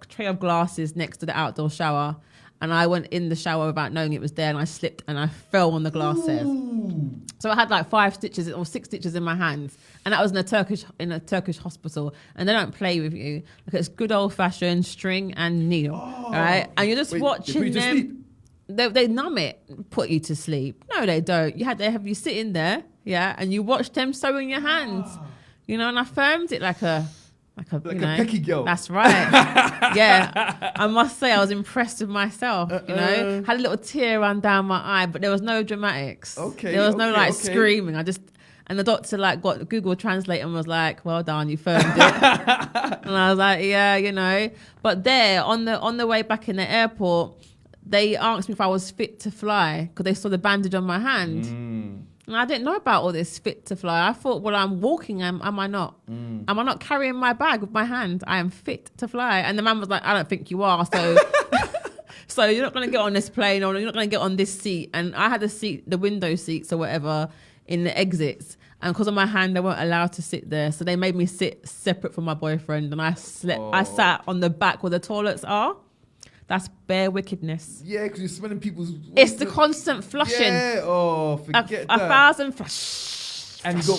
tray of glasses next to the outdoor shower, and I went in the shower without knowing it was there, and I slipped and I fell on the glasses. Ooh. So I had like 5 stitches or 6 stitches in my hands, and that was in a Turkish hospital, and they don't play with you. Like, it's good old fashioned string and needle, right? And you're just watching them. They numb it, put you to sleep. No, they don't. They have you sitting there, and you watch them sew in your hands, and I filmed it like a Like a Pecky girl. That's right. Yeah. I must say I was impressed with myself, Had a little tear run down my eye, but there was no dramatics. Okay. There was no screaming. And the doctor got Google Translate and was like, well done, you firmed it. And I was like, yeah, But there, on the way back in the airport, they asked me if I was fit to fly because they saw the bandage on my hand. And I didn't know about all this fit to fly. I thought, well, I'm walking. Am I not? Am I not carrying my bag with my hand? I am fit to fly. And the man was like, I don't think you are. So so you're not going to get on this plane or you're not going to get on this seat. And I had the window seats or whatever in the exits. And because of my hand, they weren't allowed to sit there. So they made me sit separate from my boyfriend. And I sat on the back where the toilets are. That's bare wickedness. Yeah, because you're smelling people's... It's the constant flushing. Yeah, forget that. 1,000 flush. And you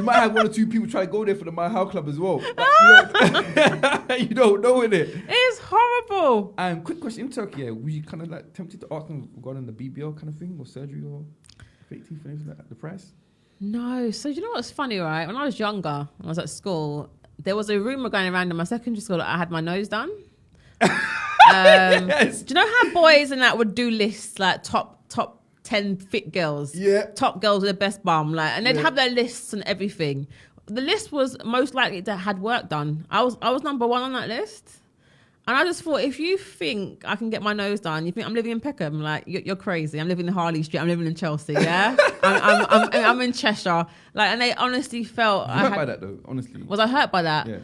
might have one or two people try to go there for the My How Club as well. Like, you don't know, innit? It's horrible. And quick question, in Turkey, were you kind of like tempted to ask them regarding the BBL kind of thing or surgery or fake teeth and everything like that, the price? No. So you know what's funny, right? When I was younger, when I was at school, there was a rumour going around in my secondary school that I had my nose done. Yes. Do you know how boys and that would do lists like top 10 fit girls? Yeah. Top girls with the best bum, and they'd have their lists and everything. The list was most likely to had work done. I was number 1 on that list. And I just thought, if you think I can get my nose done, you think I'm living in Peckham, you're crazy. I'm living in Harley Street. I'm living in Chelsea, yeah? I'm in Cheshire. And they honestly felt... hurt by that, though, honestly. Was I hurt by that? Yeah.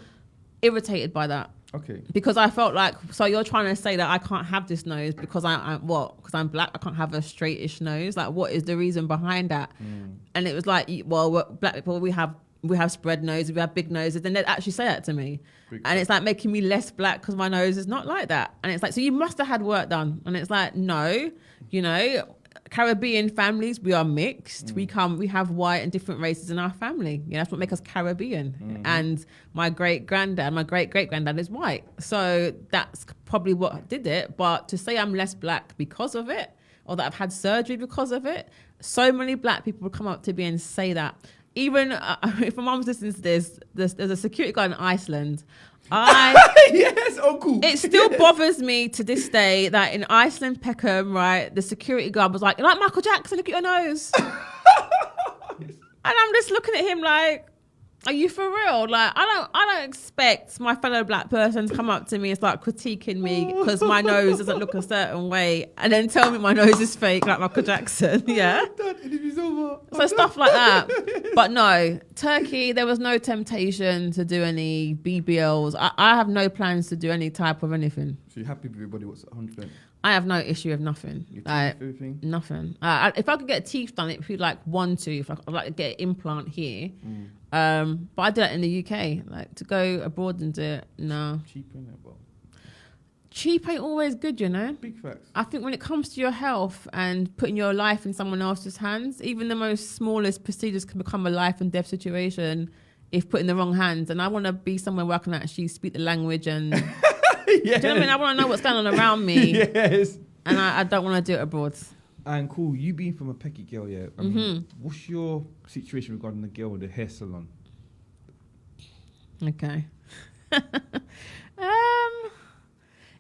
Irritated by that. Okay. Because I felt like, so you're trying to say that I can't have this nose because because I'm black, I can't have a straightish nose? What is the reason behind that? And it was like, well, we're black people, we have spread noses, we have big noses. And they'd actually say that to me. And it's like making me less black because my nose is not like that. And it's like, so you must have had work done. And it's like, no, Caribbean families, we are mixed. We have white and different races in our family. That's what makes us Caribbean. And my great-great-granddad is white. So that's probably what did it. But to say I'm less black because of it, or that I've had surgery because of it, so many black people would come up to me and say that. Even if my mom's listening to this, there's a security guard in Iceland. Yes, cool. It still bothers me to this day that in Iceland, Peckham, right, the security guard was like Michael Jackson, look at your nose. And I'm just looking at him like, are you for real? I don't expect my fellow black person to come up to me and start critiquing me because my nose doesn't look a certain way and then tell me my nose is fake like Michael Jackson. Yeah. So stuff like that. But no, Turkey, there was no temptation to do any BBLs. I have no plans to do any type of anything. So you're happy with everybody? What's 100%? I have no issue with nothing. Everything? Nothing. If I could get teeth done, it would be like 1 tooth. I'd like to get an implant here. But I did that in the UK. To go abroad and do it, no. Cheap, innit? Well, cheap ain't always good, Big facts. I think when it comes to your health and putting your life in someone else's hands, even the most smallest procedures can become a life and death situation if put in the wrong hands. And I want to be somewhere where I can actually speak the language and... Yes. Do you know what I mean? I want to know what's going on around me. Yes. And I don't want to do it abroad. And cool, you being from a Pecky girl, yeah. I mean, what's your situation regarding the girl with the hair salon? Okay.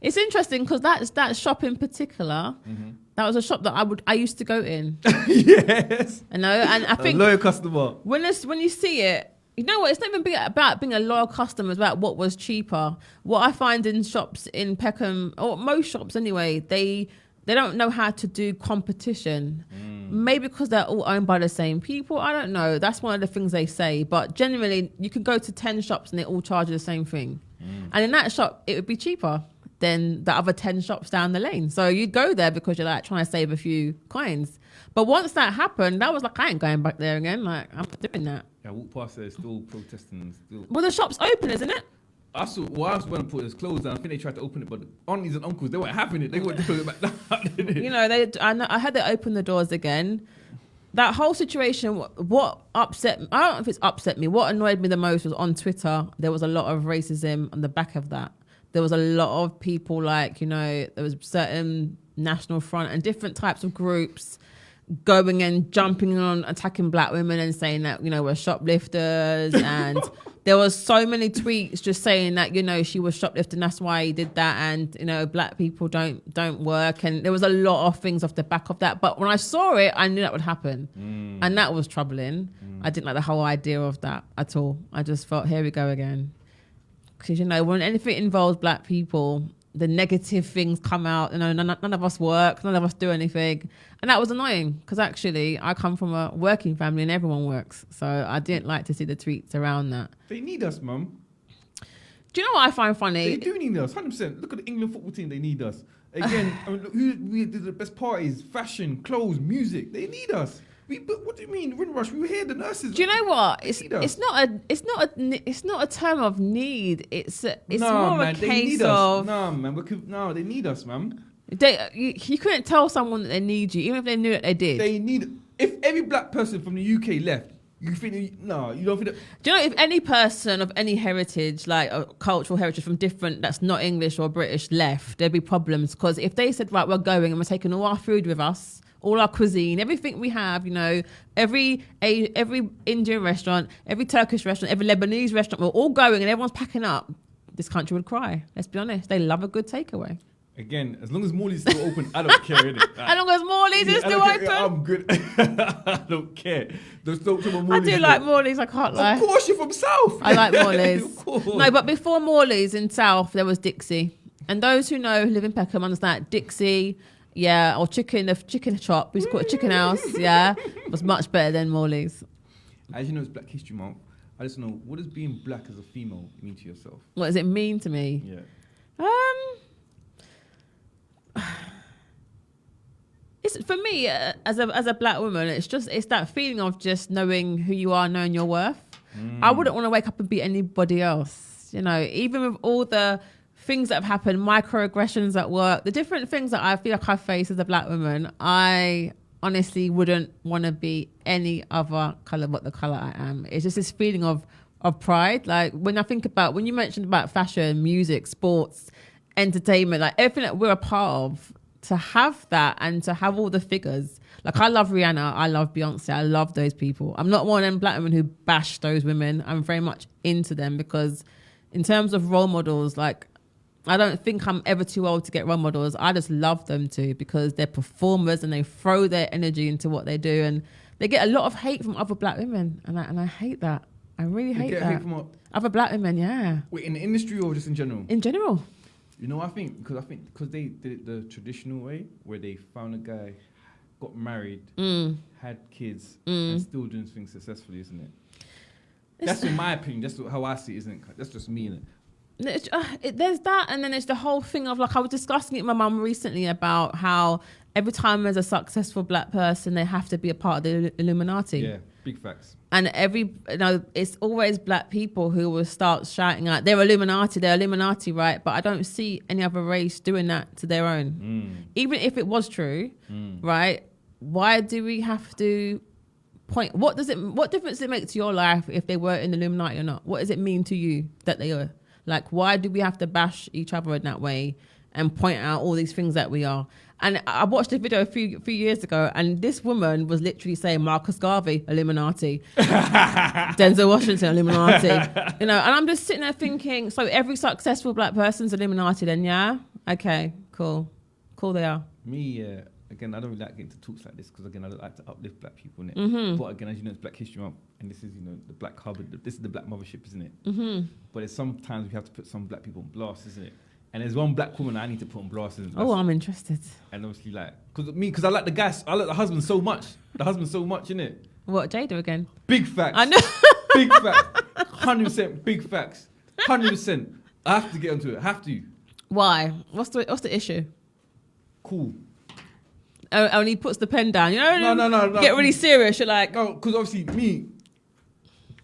It's interesting because that shop in particular, that was a shop that I used to go in. Yes. And I think a loyal customer. When you see it, you know what? It's not even about being a loyal customer. It's about what was cheaper. What I find in shops in Peckham, or most shops anyway, they don't know how to do competition. Maybe because they're all owned by the same people. I don't know. That's one of the things they say. But generally, you could go to 10 shops and they all charge you the same thing. And in that shop, it would be cheaper than the other 10 shops down the lane. So you'd go there because you're trying to save a few coins. But once that happened, that was I ain't going back there again. I'm not doing that. Yeah, I walked past there, still protesting. Well, the shop's open, isn't it? I saw. Well, I was when I put his clothes down. I think they tried to open it, but the aunties and uncles, they weren't having it. They wanted to close it back down. I had to open the doors again. That whole situation, what upset me, I don't know if it's upset me. What annoyed me the most was on Twitter, there was a lot of racism on the back of that. There was a lot of people there was certain National Front and different types of groups going and jumping on attacking black women and saying that, we're shoplifters and There was so many tweets just saying that, you know, she was shoplifting, that's why he did that, and, you know, black people don't work, and there was a lot of things off the back of that. But when I saw it, I knew that would happen. And that was troubling. I didn't like the whole idea of that at all. I just thought, here we go again. Because, you know, when anything involves black people, the negative things come out. You know, none of us work, none of us do anything. And that was annoying, because actually I come from a working family and everyone works. So I didn't like to see the tweets around that. They need us, mum. Do you know what I find funny? They do need us, 100%. Look at the England football team, they need us. Again, I mean, look, we did the best parties, fashion, clothes, music. They need us. But what do you mean, Windrush? We were here, the nurses. Do you know what? It's not a term of need. It's more man, a case of they need us, man. You couldn't tell someone that they need you, even if they knew that they did. They need. If every black person from the UK left, you think you don't think that. Do you know, if any person of any heritage, like a cultural heritage from different, that's not English or British, left, there'd be problems. Because if they said, right, we're going and we're taking all our food with us, all our cuisine, everything we have, you know, every Indian restaurant, every Turkish restaurant, every Lebanese restaurant, we're all going and everyone's packing up, this country would cry. Let's be honest. They love a good takeaway. Again, as long as Morley's still open, I don't care, innit? As long as Morley's is still open. I'm good. I don't care. I do like Morley's, I can't lie. Of course, you're from South. I like Morley's. No, but before Morley's in South, there was Dixie. And those who know, who live in Peckham, understand Dixie, yeah, or the chicken shop, we used to call it Chicken House, yeah, was much better than Morley's. As you know, it's Black History Month. I just know, what does being black as a female mean to yourself? What does it mean to me? Yeah. It's for me as a black woman. It's that feeling of just knowing who you are, knowing your worth. I wouldn't want to wake up and be anybody else. You know, even with all the things that have happened, microaggressions at work, the different things that I feel like I face as a black woman, I honestly wouldn't want to be any other colour but the colour I am. It's just this feeling of pride. Like when you mentioned about fashion, music, sports, entertainment, like everything that we're a part of, to have that and to have all the figures. Like I love Rihanna, I love Beyonce, I love those people. I'm not one of them black women who bash those women. I'm very much into them because in terms of role models, like I don't think I'm ever too old to get role models. I just love them too because they're performers and they throw their energy into what they do, and they get a lot of hate from other black women, and I hate that. I really hate that. Hate from what? Other black women, yeah. Wait, in the industry or just in general? In general. You know, I think because they did it the traditional way, where they found a guy, got married, had kids, and still doing things successfully, isn't it? That's in my opinion. That's how I see it, isn't it? That's just me, isn't it? There's that, and then there's the whole thing of, like, I was discussing it with my mum recently about how every time there's a successful black person, they have to be a part of the Illuminati. Yeah, big facts. And it's always black people who will start shouting out, they're Illuminati, right? But I don't see any other race doing that to their own. Even if it was true, right? Why do we have to point? What difference does it make to your life if they were in the Illuminati or not? What does it mean to you that they are? Like, why do we have to bash each other in that way and point out all these things that we are? And I watched a video a few years ago, and this woman was literally saying Marcus Garvey, Illuminati, Denzel Washington, Illuminati, you know. And I'm just sitting there thinking, so every successful black person's Illuminati, then, yeah, okay, cool, they are. Me, again, I don't really like getting to talks like this because, again, I don't like to uplift black people, innit? But again, as you know, it's Black History Month, and this is, you know, the black hub. This is the black mothership, isn't it? But sometimes we have to put some black people on blast, isn't it? And there's one black woman I need to put on blast. Oh, I'm interested. And obviously, like, because I like the guys, I like the husband so much. The husband so much, innit? What, Jada again? Big facts. I know. Big facts. 100% big facts. 100%. I have to get onto it. I have to. Why? What's the issue? Cool. And he puts the pen down. You know? No. Get really serious. You're like... No, because obviously me...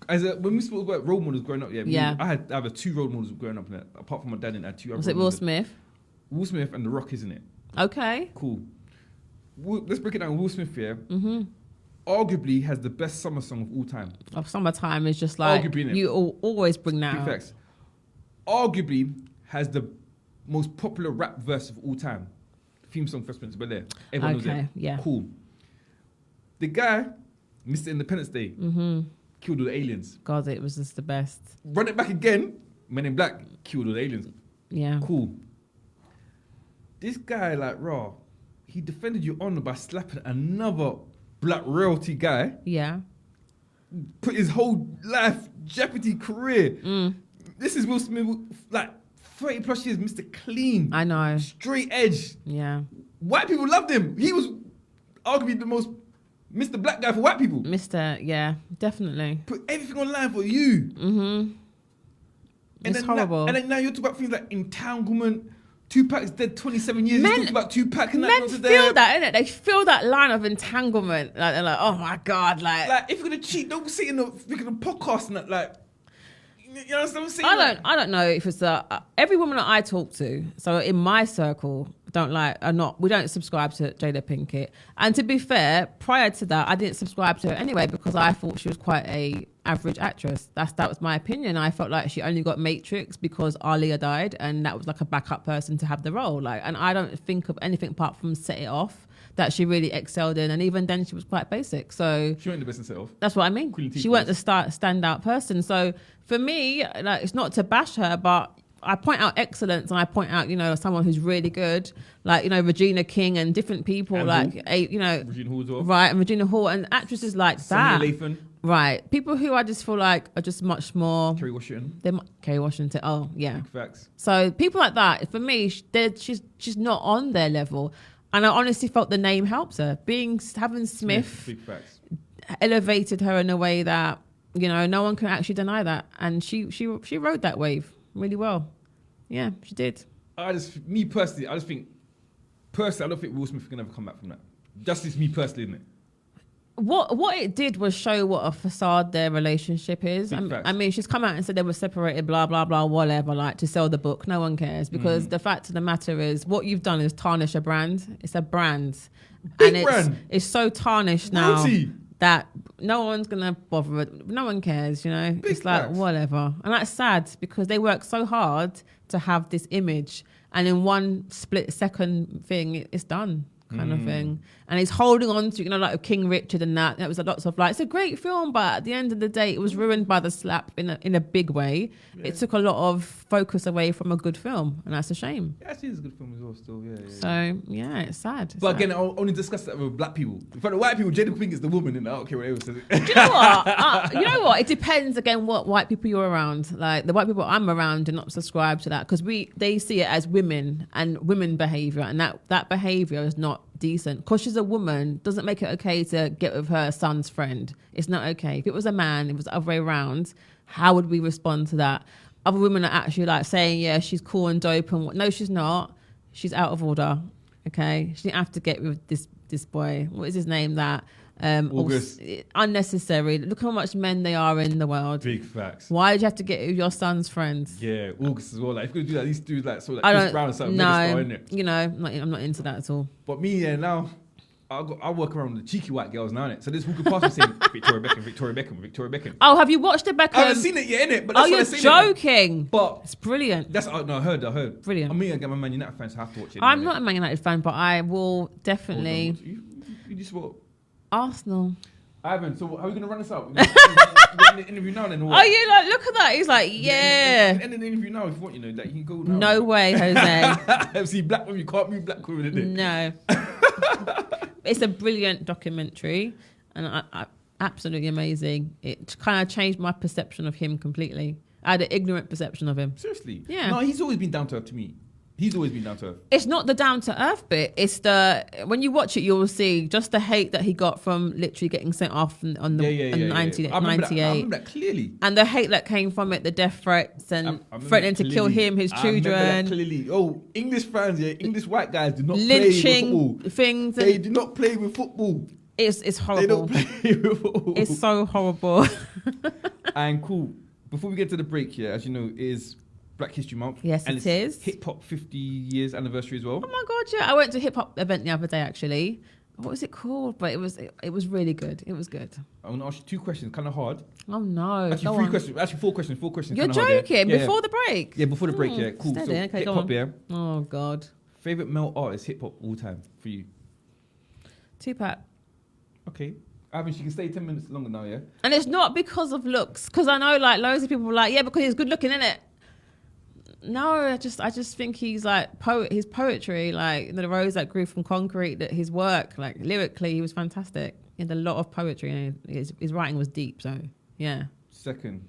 when we spoke about role models growing up, I had two role models growing up, apart from my dad, and I had two other. Was it Will Smith? Will Smith and The Rock, isn't it? Okay. Cool. Let's break it down. Will Smith here, arguably has the best summer song of all time. Summertime is just like, arguably, you always bring that Big facts. Arguably has the most popular rap verse of all time. Theme song, Fresh Prince of Bel-Air. Everyone knows that. Yeah. Cool. The guy, Mr. Independence Day. killed all the aliens. God, it was just the best. Run it back again, Men in Black, killed all the aliens. Yeah. Cool. This guy, like, raw, he defended your honor by slapping another black royalty guy. Yeah. Put his whole life, jeopardy career. This is Will Smith, like 30 plus years, Mr. Clean. I know. Straight edge. Yeah. White people loved him. He was arguably the most Mr. Black guy for white people. Yeah, definitely. Put everything online for you. It's horrible. And then now you're talking about things like entanglement. Tupac's dead 27 years. He's talking about Tupac and men feel that, innit? They feel that line of entanglement. Like they're like, oh my God, like if you're gonna cheat, don't say it in the podcast and that. Like, you know what I'm saying? I don't know if it's every woman that I talk to. So in my circle, we don't subscribe to Jada Pinkett. And to be fair, prior to that, I didn't subscribe to her anyway because I thought she was quite a average actress. That was my opinion. I felt like she only got Matrix because Aaliyah died, and that was like a backup person to have the role. Like, and I don't think of anything apart from Set It Off that she really excelled in, and even then she was quite basic. So she wasn't the best in Set It Off. That's what I mean. She wasn't the standout person. So for me, like, it's not to bash her, but I point out excellence and I point out, someone who's really good, like, Regina King and different people, and Regina Hall as well. Right, and Regina Hall and actresses like that. Lathan. Right. People who I just feel like are just much more... Kerry Washington. Kerry Washington. Oh, yeah. Big facts. So people like that, for me, she's not on their level. And I honestly felt the name helps her. Having Smith big facts. Elevated her in a way that, no one can actually deny that. And she rode that wave really well. Yeah, she did. I don't think Will Smith can ever come back from that. Just as me personally, isn't it? What it did was show what a facade their relationship is. I mean, she's come out and said they were separated, blah, blah, blah, whatever, like to sell the book. No one cares because the fact of the matter is what you've done is tarnish a brand. It's a brand. It's so tarnished now that no one's going to bother it. No one cares, It's like, whatever. And that's sad because they work so hard to have this image and in one split second thing, it's done. Kind of thing, and he's holding on to like King Richard and that. It was lots of like it's a great film, but at the end of the day, it was ruined by the slap in a big way. Yeah. It took a lot of focus away from a good film, and that's a shame. Yeah, actually, it's a good film as well. Still, yeah. So yeah, it's sad. But again, I'll only discuss that with black people. For the white people, Jada Pinkett is the woman, and I don't care what anyone says. Do you know what? It depends again what white people you're around. Like the white people I'm around do not subscribe to that because they see it as women and women behavior, and that behavior is not decent. Because she's a woman doesn't make it okay to get with her son's friend. It's not okay. If it was a man, it was the other way around, how would we respond to that? Other women are actually like saying, yeah, she's cool and dope and no, she's not. She's out of order. Okay, she didn't have to get with this boy. What is his name? That August. Unnecessary. Look how much men they are in the world. Big facts. Why did you have to get with your son's friends? Yeah, August as well. Like if you're gonna do that, these dudes like Chris Brown or something. No, innit? I'm not into that at all. But me, now I work around with the cheeky white girls now, innit? So this walking past me saying Victoria Beckham. Oh, have you watched the Beckham? I haven't seen it yet, innit? But that's you're joking. But it's brilliant. I heard. Brilliant. I mean, I'm a Man United fan, so I have to watch it. I'm not a Man United fan, but I will definitely. You just what? Arsenal. Ivan, so how are we going to run this out? We're in the interview now then? Or what? Oh, you like, look at that. He's like, yeah. You can end the interview now if you want, like, you can go now. No way, Jose. See, black women, you can't be black women, innit? No. It's a brilliant documentary and I absolutely amazing. It kind of changed my perception of him completely. I had an ignorant perception of him. Seriously? Yeah. No, he's always been down to earth to me. He's always been down to earth. It's not the down to earth bit. It's when you watch it, you will see just the hate that he got from literally getting sent off on the 98. I remember that clearly. And the hate that came from it, the death threats and threatening to kill him, his children. I remember that clearly. Oh, English fans, English white guys do not lynching play with football. Things. They do not play with football. It's horrible. They don't play with football. It's so horrible. And cool. Before we get to the break here, as you know, is Black History Month. Yes, and it is. Hip Hop 50 years anniversary as well. Oh my God, yeah. I went to a hip hop event the other day, actually. What was it called? But it was really good. It was good. I'm going to ask you 2 questions, kind of hard. Oh no. Actually, 3 questions. Actually, 4 questions. 4 questions. You're joking? Yeah. Before the break? Yeah, before the break, yeah. Cool. Steady. So, okay, hip go hop, on. yeah. Oh God. Favorite male artist, hip hop, all time for you? Tupac. Okay, I mean, she can stay 10 minutes longer now, yeah? And it's not because of looks, because I know like loads of people were like, yeah, because he's good looking, innit? No, I just think he's like his poetry, like the rose that grew from concrete, that his work, like lyrically, he was fantastic. He had a lot of poetry and his writing was deep. So yeah. Second,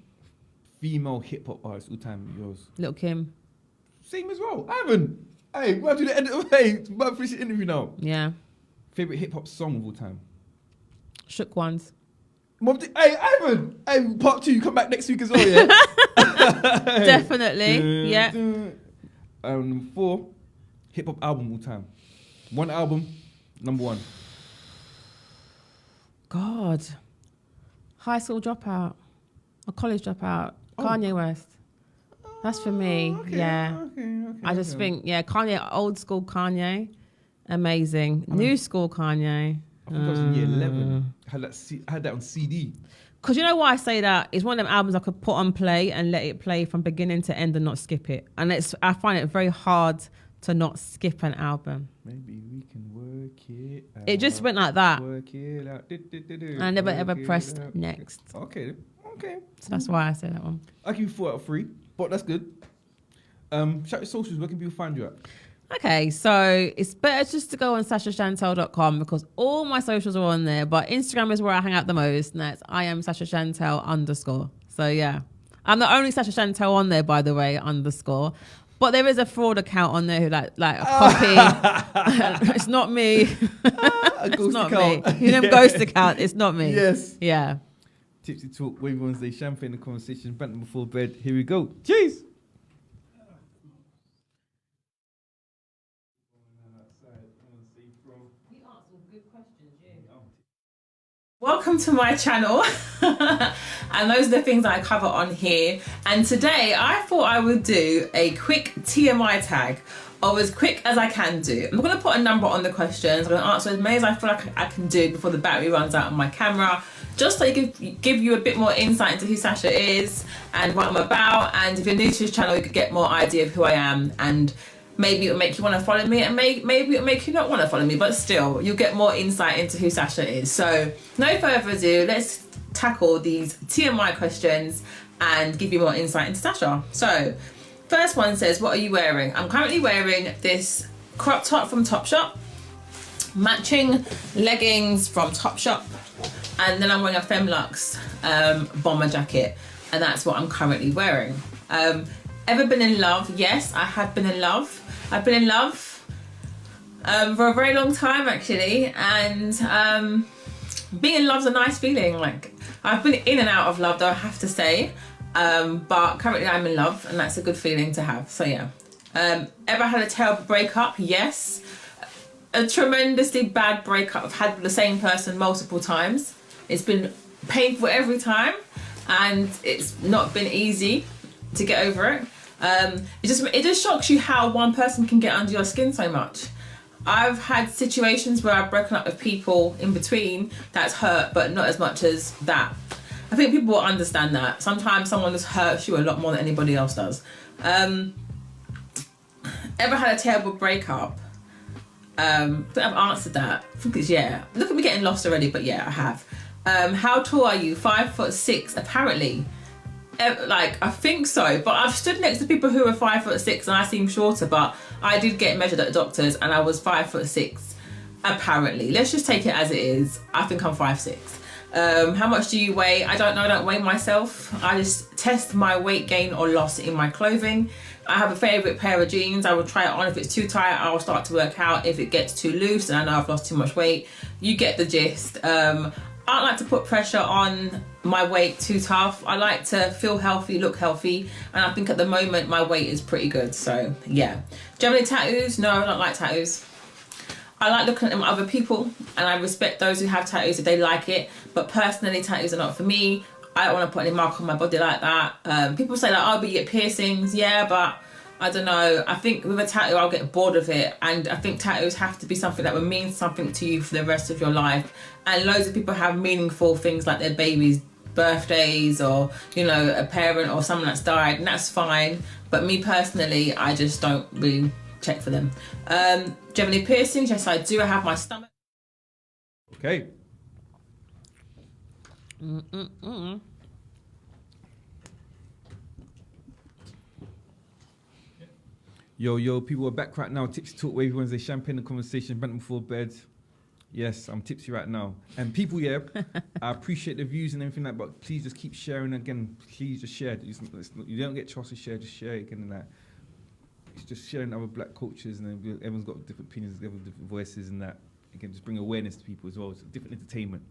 female hip hop artist all time, yours. Lil' Kim. Same as well. Ivan. Hey, we're to the end of the we're finish the interview now. Yeah. Favorite hip hop song of all time. Shook Ones. Hey, Ivan. Hey, part 2. You come back next week as well, yeah. Definitely. Yeah. 4, hip hop album all time. One album, number 1. God. High School Dropout. Or College Dropout. Oh. Kanye West. That's for me. Okay, yeah. Okay. I just think, Kanye, old school Kanye, amazing. New school Kanye. I think I was in year 11. I had that on CD. Because you know why I say that? It's one of them albums I could put on play and let it play from beginning to end and not skip it. And I find it very hard to not skip an album. Maybe we can work it out. It just went like that. Work it out. And I never ever pressed next. Okay. So that's why I say that one. I'll give you 4 out of 3, but that's good. Shout your socials. Where can people find you at? Okay, so it's better just to go on sashachantel.com because all my socials are on there. But Instagram is where I hang out the most, and that's I am Sasha Chantel _ So yeah, I'm the only Sasha Chantel on there, by the way, _ But there is a fraud account on there who like a copy. It's not me. It's not account. me. You know, ghost account. It's not me. Yes. Yeah. Tipsy Talk, Wavy Wednesday, champagne, the conversation, banter before bed. Here we go. Cheers. Welcome to my channel. And those are the things that I cover on here. And today I thought I would do a quick TMI tag, or as quick as I can do. I'm going to put a number on the questions. I'm going to answer as many as I feel like I can do before the battery runs out on my camera, just so you can give you a bit more insight into who Sasha is and what I'm about. And if you're new to this channel, you could get more idea of who I am, and maybe it'll make you want to follow me, and maybe it'll make you not want to follow me, but still, you'll get more insight into who Sasha is. So, no further ado, let's tackle these TMI questions and give you more insight into Sasha. So, first one says, what are you wearing? I'm currently wearing this crop top from Topshop, matching leggings from Topshop, and then I'm wearing a Femlux bomber jacket, and that's what I'm currently wearing. Ever been in love? Yes, I have been in love. I've been in love for a very long time, actually, and being in love's a nice feeling. Like, I've been in and out of love, though, I have to say, but currently I'm in love, and that's a good feeling to have. So yeah. Ever had a terrible breakup? Yes. A tremendously bad breakup. I've had with the same person multiple times. It's been painful every time, and it's not been easy to get over it. It just shocks you how one person can get under your skin so much. I've had situations where I've broken up with people in between that's hurt, but not as much as that. I think people will understand that. Sometimes someone just hurts you a lot more than anybody else does. Ever had a terrible breakup? I think I've answered that. I think it's yeah. Look at me getting lost already, but yeah, I have. How tall are you? 5'6", apparently. Like, I think so, but I've stood next to people who are 5'6" and I seem shorter, but I did get measured at the doctor's and I was 5'6", apparently. Let's just take it as it is. I think I'm 5'6". How much do you weigh? I don't know, I don't weigh myself. I just test my weight gain or loss in my clothing. I have a favourite pair of jeans. I will try it on. If it's too tight, I'll start to work out. If it gets too loose and I know I've lost too much weight, you get the gist. I don't like to put pressure on my weight too tough. I like to feel healthy, look healthy, and I think at the moment my weight is pretty good. So yeah. Do you have any tattoos? No, I don't like tattoos. I like looking at them other people, and I respect those who have tattoos if they like it, but personally tattoos are not for me. I don't want to put any mark on my body like that. People say like, oh, but you get piercings. Yeah, but I don't know. I think with a tattoo, I'll get bored of it. And I think tattoos have to be something that will mean something to you for the rest of your life. And loads of people have meaningful things like their babies' birthdays, or, you know, a parent or someone that's died, and that's fine. But me personally, I just don't really check for them. Do you have any piercings? Yes, I do. I have my stomach. Okay. Yo, people are back right now. Tipsy Talk, Wavy Wednesday, champagne and conversation, bent before bed. Yes, I'm tipsy right now. And people, yeah, I appreciate the views and everything like that, but please just keep sharing again. Please just share. You don't get trust to share, just share it again and that. It's just sharing other black cultures, and then everyone's got different opinions, different voices and that. Again, just bring awareness to people as well. It's different entertainment.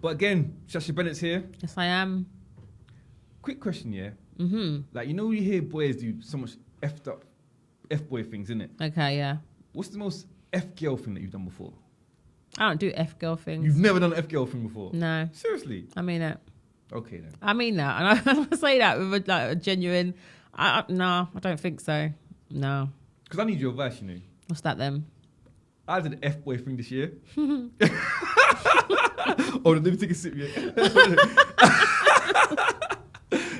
But again, Shasha Bennett's here. Yes, I am. Quick question, yeah? Mm-hmm. Like, you know, you hear boys do so much effed up F-boy things, innit? Okay, yeah. What's the most F-girl thing that you've done before? I don't do F-girl things. You've never done an F-girl thing before? No. Seriously? I mean it. Okay, then. I mean that. And I say that with a genuine... No, I don't think so. No. Because I need your advice, you know. What's that then? I did an F-boy thing this year. Oh, let me take a sip, yeah.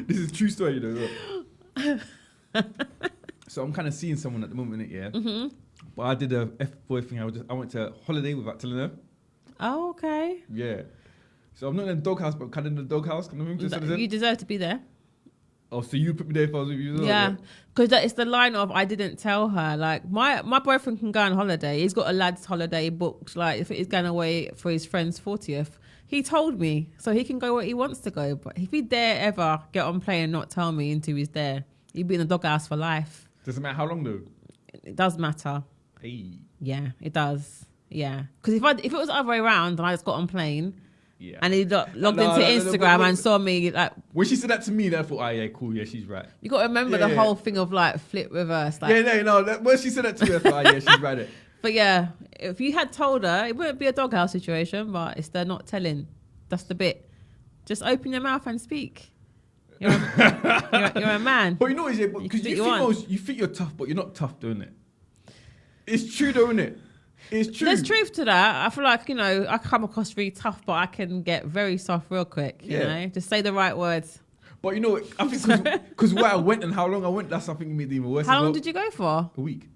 This is a true story, you know. So I'm kind of seeing someone at the moment, yeah. Mm-hmm. But I did a F-boy thing. I went to holiday without telling her. Oh, okay. Yeah. So I'm not in the doghouse, but kind of in the doghouse. You deserve to be there. Oh, so you put me there if I was with you as well? Yeah, because it's the line of I didn't tell her. Like my boyfriend can go on holiday. He's got a lad's holiday booked. Like if he's going away for his friend's 40th, he told me, so he can go where he wants to go. But if he dare ever get on plane and not tell me until he's there, he'd be in the doghouse for life. Doesn't matter how long though. It does matter. Hey. Yeah, it does. Yeah, because if it was the other way around and I just got on plane. Yeah. And he logged into Instagram and saw me like. When she said that to me, then I thought, yeah, cool, yeah, she's right. You got to remember the whole thing of like flip reverse. Like, When she said that to me, I thought, yeah, she's right. But yeah, if you had told her, it wouldn't be a doghouse situation, but it's the not telling. That's the bit. Just open your mouth and speak. You're a man. But you know what, yeah, because you think you're tough, but you're not tough, doing it. It's true, though, isn't it? It's true. There's truth to that. I feel like, I come across really tough, but I can get very soft real quick, you know? Just say the right words. But you know, I think because where I went and how long I went, that's something made it even worse. How long did you go for? A week.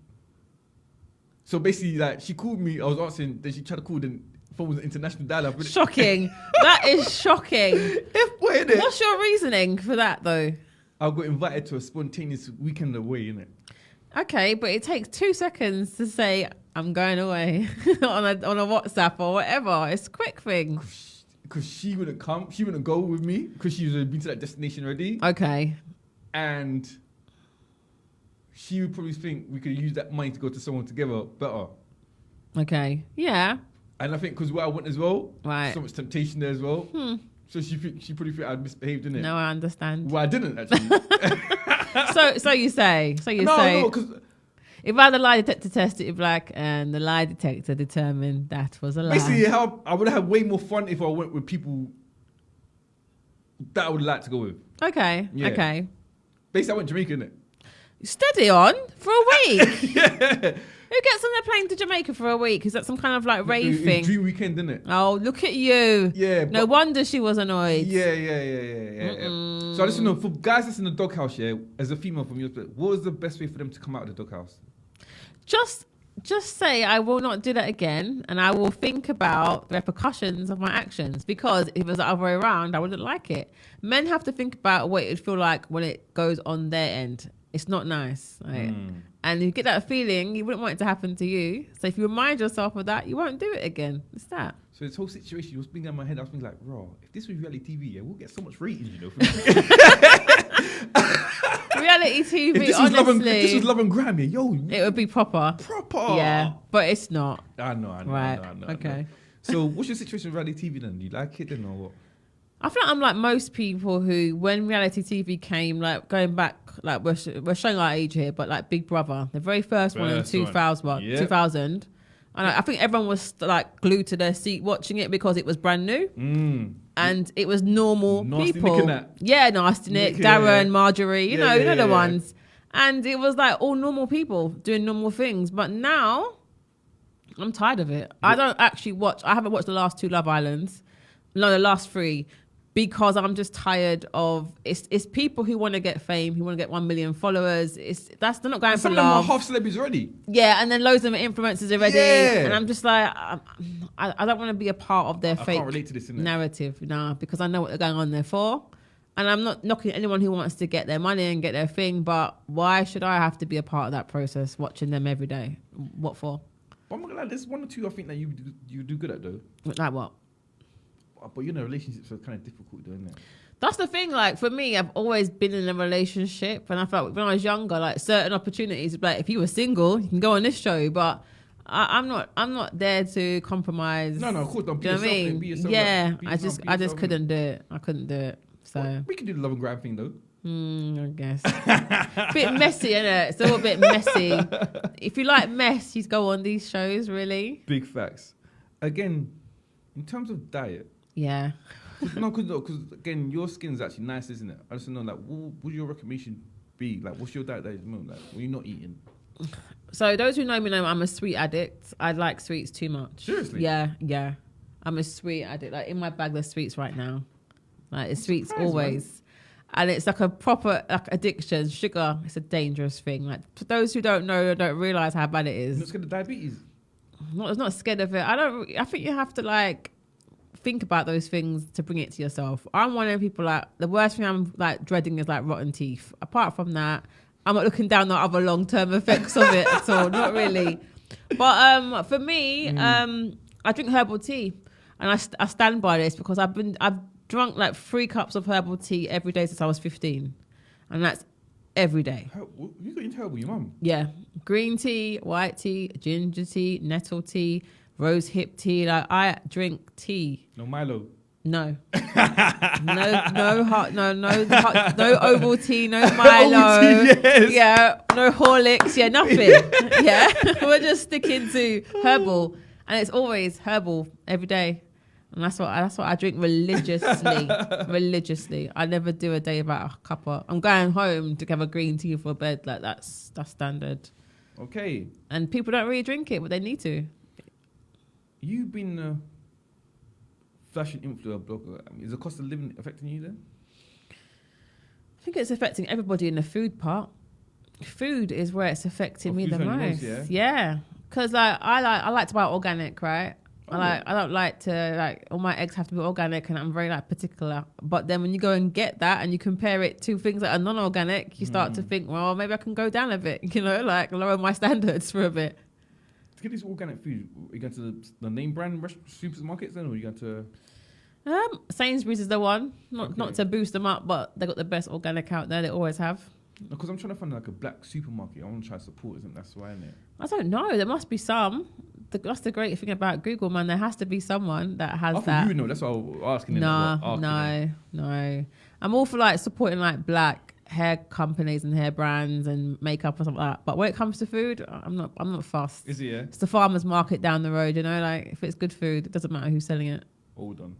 So basically, like, she called me, I was answering, then she tried to call, then phone was an international dial-up. Shocking. That is shocking. F-boy, innit? What's your reasoning for that, though? I got invited to a spontaneous weekend away, innit? Okay, but it takes 2 seconds to say, I'm going away on a WhatsApp or whatever. It's a quick thing. Because she wouldn't come. She wouldn't go with me because she's been to that destination already. Okay. And she would probably think we could use that money to go to someone together better. Okay. Yeah. And I think because where I went as well, right. So much temptation there as well. So she probably thought I'd misbehaved, didn't it? No, I understand. Well, I didn't actually. So you say. No, because if I had a lie detector test, it'd be like, and the lie detector determined that was a lie. Basically, how I would have way more fun if I went with people that I would like to go with. Okay. Yeah. Okay. Basically, I went Jamaica, innit? Steady on for a week. Yeah. Who gets on a plane to Jamaica for a week? Is that some kind of like rave thing? Dream weekend, didn't it? Oh, look at you. Yeah. No wonder she was annoyed. Yeah. So I just know, for guys that's in the doghouse, yeah, as a female from your perspective, what was the best way for them to come out of the doghouse? Just say I will not do that again, and I will think about the repercussions of my actions, because if it was the other way around, I wouldn't like it. Men have to think about what it would feel like when it goes on their end. It's not nice, right? And you get that feeling, you wouldn't want it to happen to you. So if you remind yourself of that, you won't do it again. It's that. So this whole situation was thinking in my head. I was thinking like, raw. If this was reality TV, yeah, we'll get so much ratings, you know. Reality TV, if this honestly. If this was Love and Graham, yeah, yo, it would be proper. Yeah, but it's not. I know. Right. I know. Okay. So what's your situation with reality TV then? Do you like it then or what? I feel like I'm like most people who, when reality TV came, like going back, like we're showing our age here, but like Big Brother, the very first one in 2000. And I think everyone was like glued to their seat watching it because it was brand new. And it was normal Nasty people. Yeah, Nasty Nick, Darren, Marjorie, you know the ones. And it was like all normal people doing normal things. But now, I'm tired of it. I don't actually watch. I haven't watched the last 2 Love Islands. No, the last 3. because I'm just tired of it's people who want to get fame, who want to get 1 million followers. They're not going for Some of them are love. half celebrities already. Yeah, and then loads of them are influencers already. Yeah. And I'm just like, I don't want to be a part of their I fake can't relate to this, innit? narrative, because I know what they're going on there for. And I'm not knocking anyone who wants to get their money and get their thing, but why should I have to be a part of that process, watching them every day? What for? But I'm not gonna lie, there's one or two I think that you do good at though. Like what? But you're in a relationship, so it's kind of difficult doing it. That's the thing. Like for me, I've always been in a relationship, and I felt like when I was younger, like certain opportunities, like if you were single, you can go on this show. But I'm not there to compromise. No, of course, don't be Do you know yourself. what I mean? Be yourself, Yeah, like, be I yourself, be just yourself, couldn't do it. I couldn't do it. So Well, we can do the love and grab thing though. I guess bit messy, innit? It's all a bit messy. If you like mess, you go on these shows. Really? Big facts. Again, in terms of diet. Yeah. Because again, your skin's actually nice, isn't it? I just know, like, what would your recommendation be? Like, what's your diet that is more like? What are you not eating? So those who know me know I'm a sweet addict. I like sweets too much. Seriously? Yeah. I'm a sweet addict. Like in my bag, there's sweets right now. Like it's sweets surprised, always. Man. And it's like a proper addiction. Sugar, it's a dangerous thing. Like for those who don't know or don't realize how bad it is. You're not scared of diabetes? I'm not scared of it. I think you have to like think about those things to bring it to yourself. I'm one of the people like the worst thing I'm like dreading is like rotten teeth. Apart from that, I'm not looking down the other long-term effects of it at all. Not really. But for me, I drink herbal tea, and I stand by this because I've drunk like 3 cups of herbal tea every day since I was 15, and that's every day. You got into herbal, your mum? Yeah, green tea, white tea, ginger tea, nettle tea, rose hip tea. Like I drink tea. No Milo. No, no oval tea, no Milo, yes. yeah, no Horlicks, yeah, nothing, yeah. We're just sticking to herbal, and it's always herbal every day, and that's what I drink religiously. I never do a day without a cuppa. I'm going home to have a green tea for bed, like that's standard. Okay. And people don't really drink it, but they need to. You've been fashion influencer blogger. I mean, is the cost of living affecting you then? I think it's affecting everybody in the food part. Food is where it's affecting me the most. Yeah, because I like to buy organic, right? I don't like to like all my eggs have to be organic, and I'm very like particular. But then when you go and get that and you compare it to things that are non-organic, you start to think, well, maybe I can go down a bit, like lower my standards for a bit. To get this organic food, are you going to the name brand supermarkets then, or are you going to? Sainsbury's is the one. Not to boost them up, but they got the best organic out there. They always have. Because I'm trying to find like a black supermarket. I want to try to support, isn't that's why, innit? I don't know. There must be some. That's the great thing about Google, man. There has to be someone that has that. You would know. That's why I was asking. No. I'm all for like supporting like black hair companies and hair brands and makeup or something like that. But when it comes to food, I'm not fussed. Is it? Yeah. It's the farmer's market down the road, like if it's good food, it doesn't matter who's selling it. Hold on.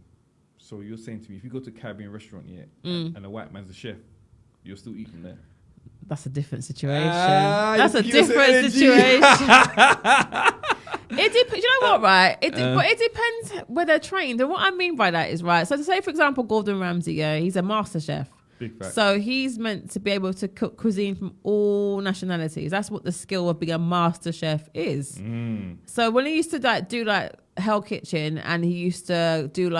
So you're saying to me, if you go to a Caribbean restaurant, and a white man's the chef, you're still eating there? That's a different situation. That's a different situation. You know what, right? But it depends where they're trained. And what I mean by that is, right, so to say, for example, Gordon Ramsay, he's a master chef. Big fact. So he's meant to be able to cook cuisine from all nationalities. That's what the skill of being a master chef is. So when he used to do Hell Kitchen, and he used to do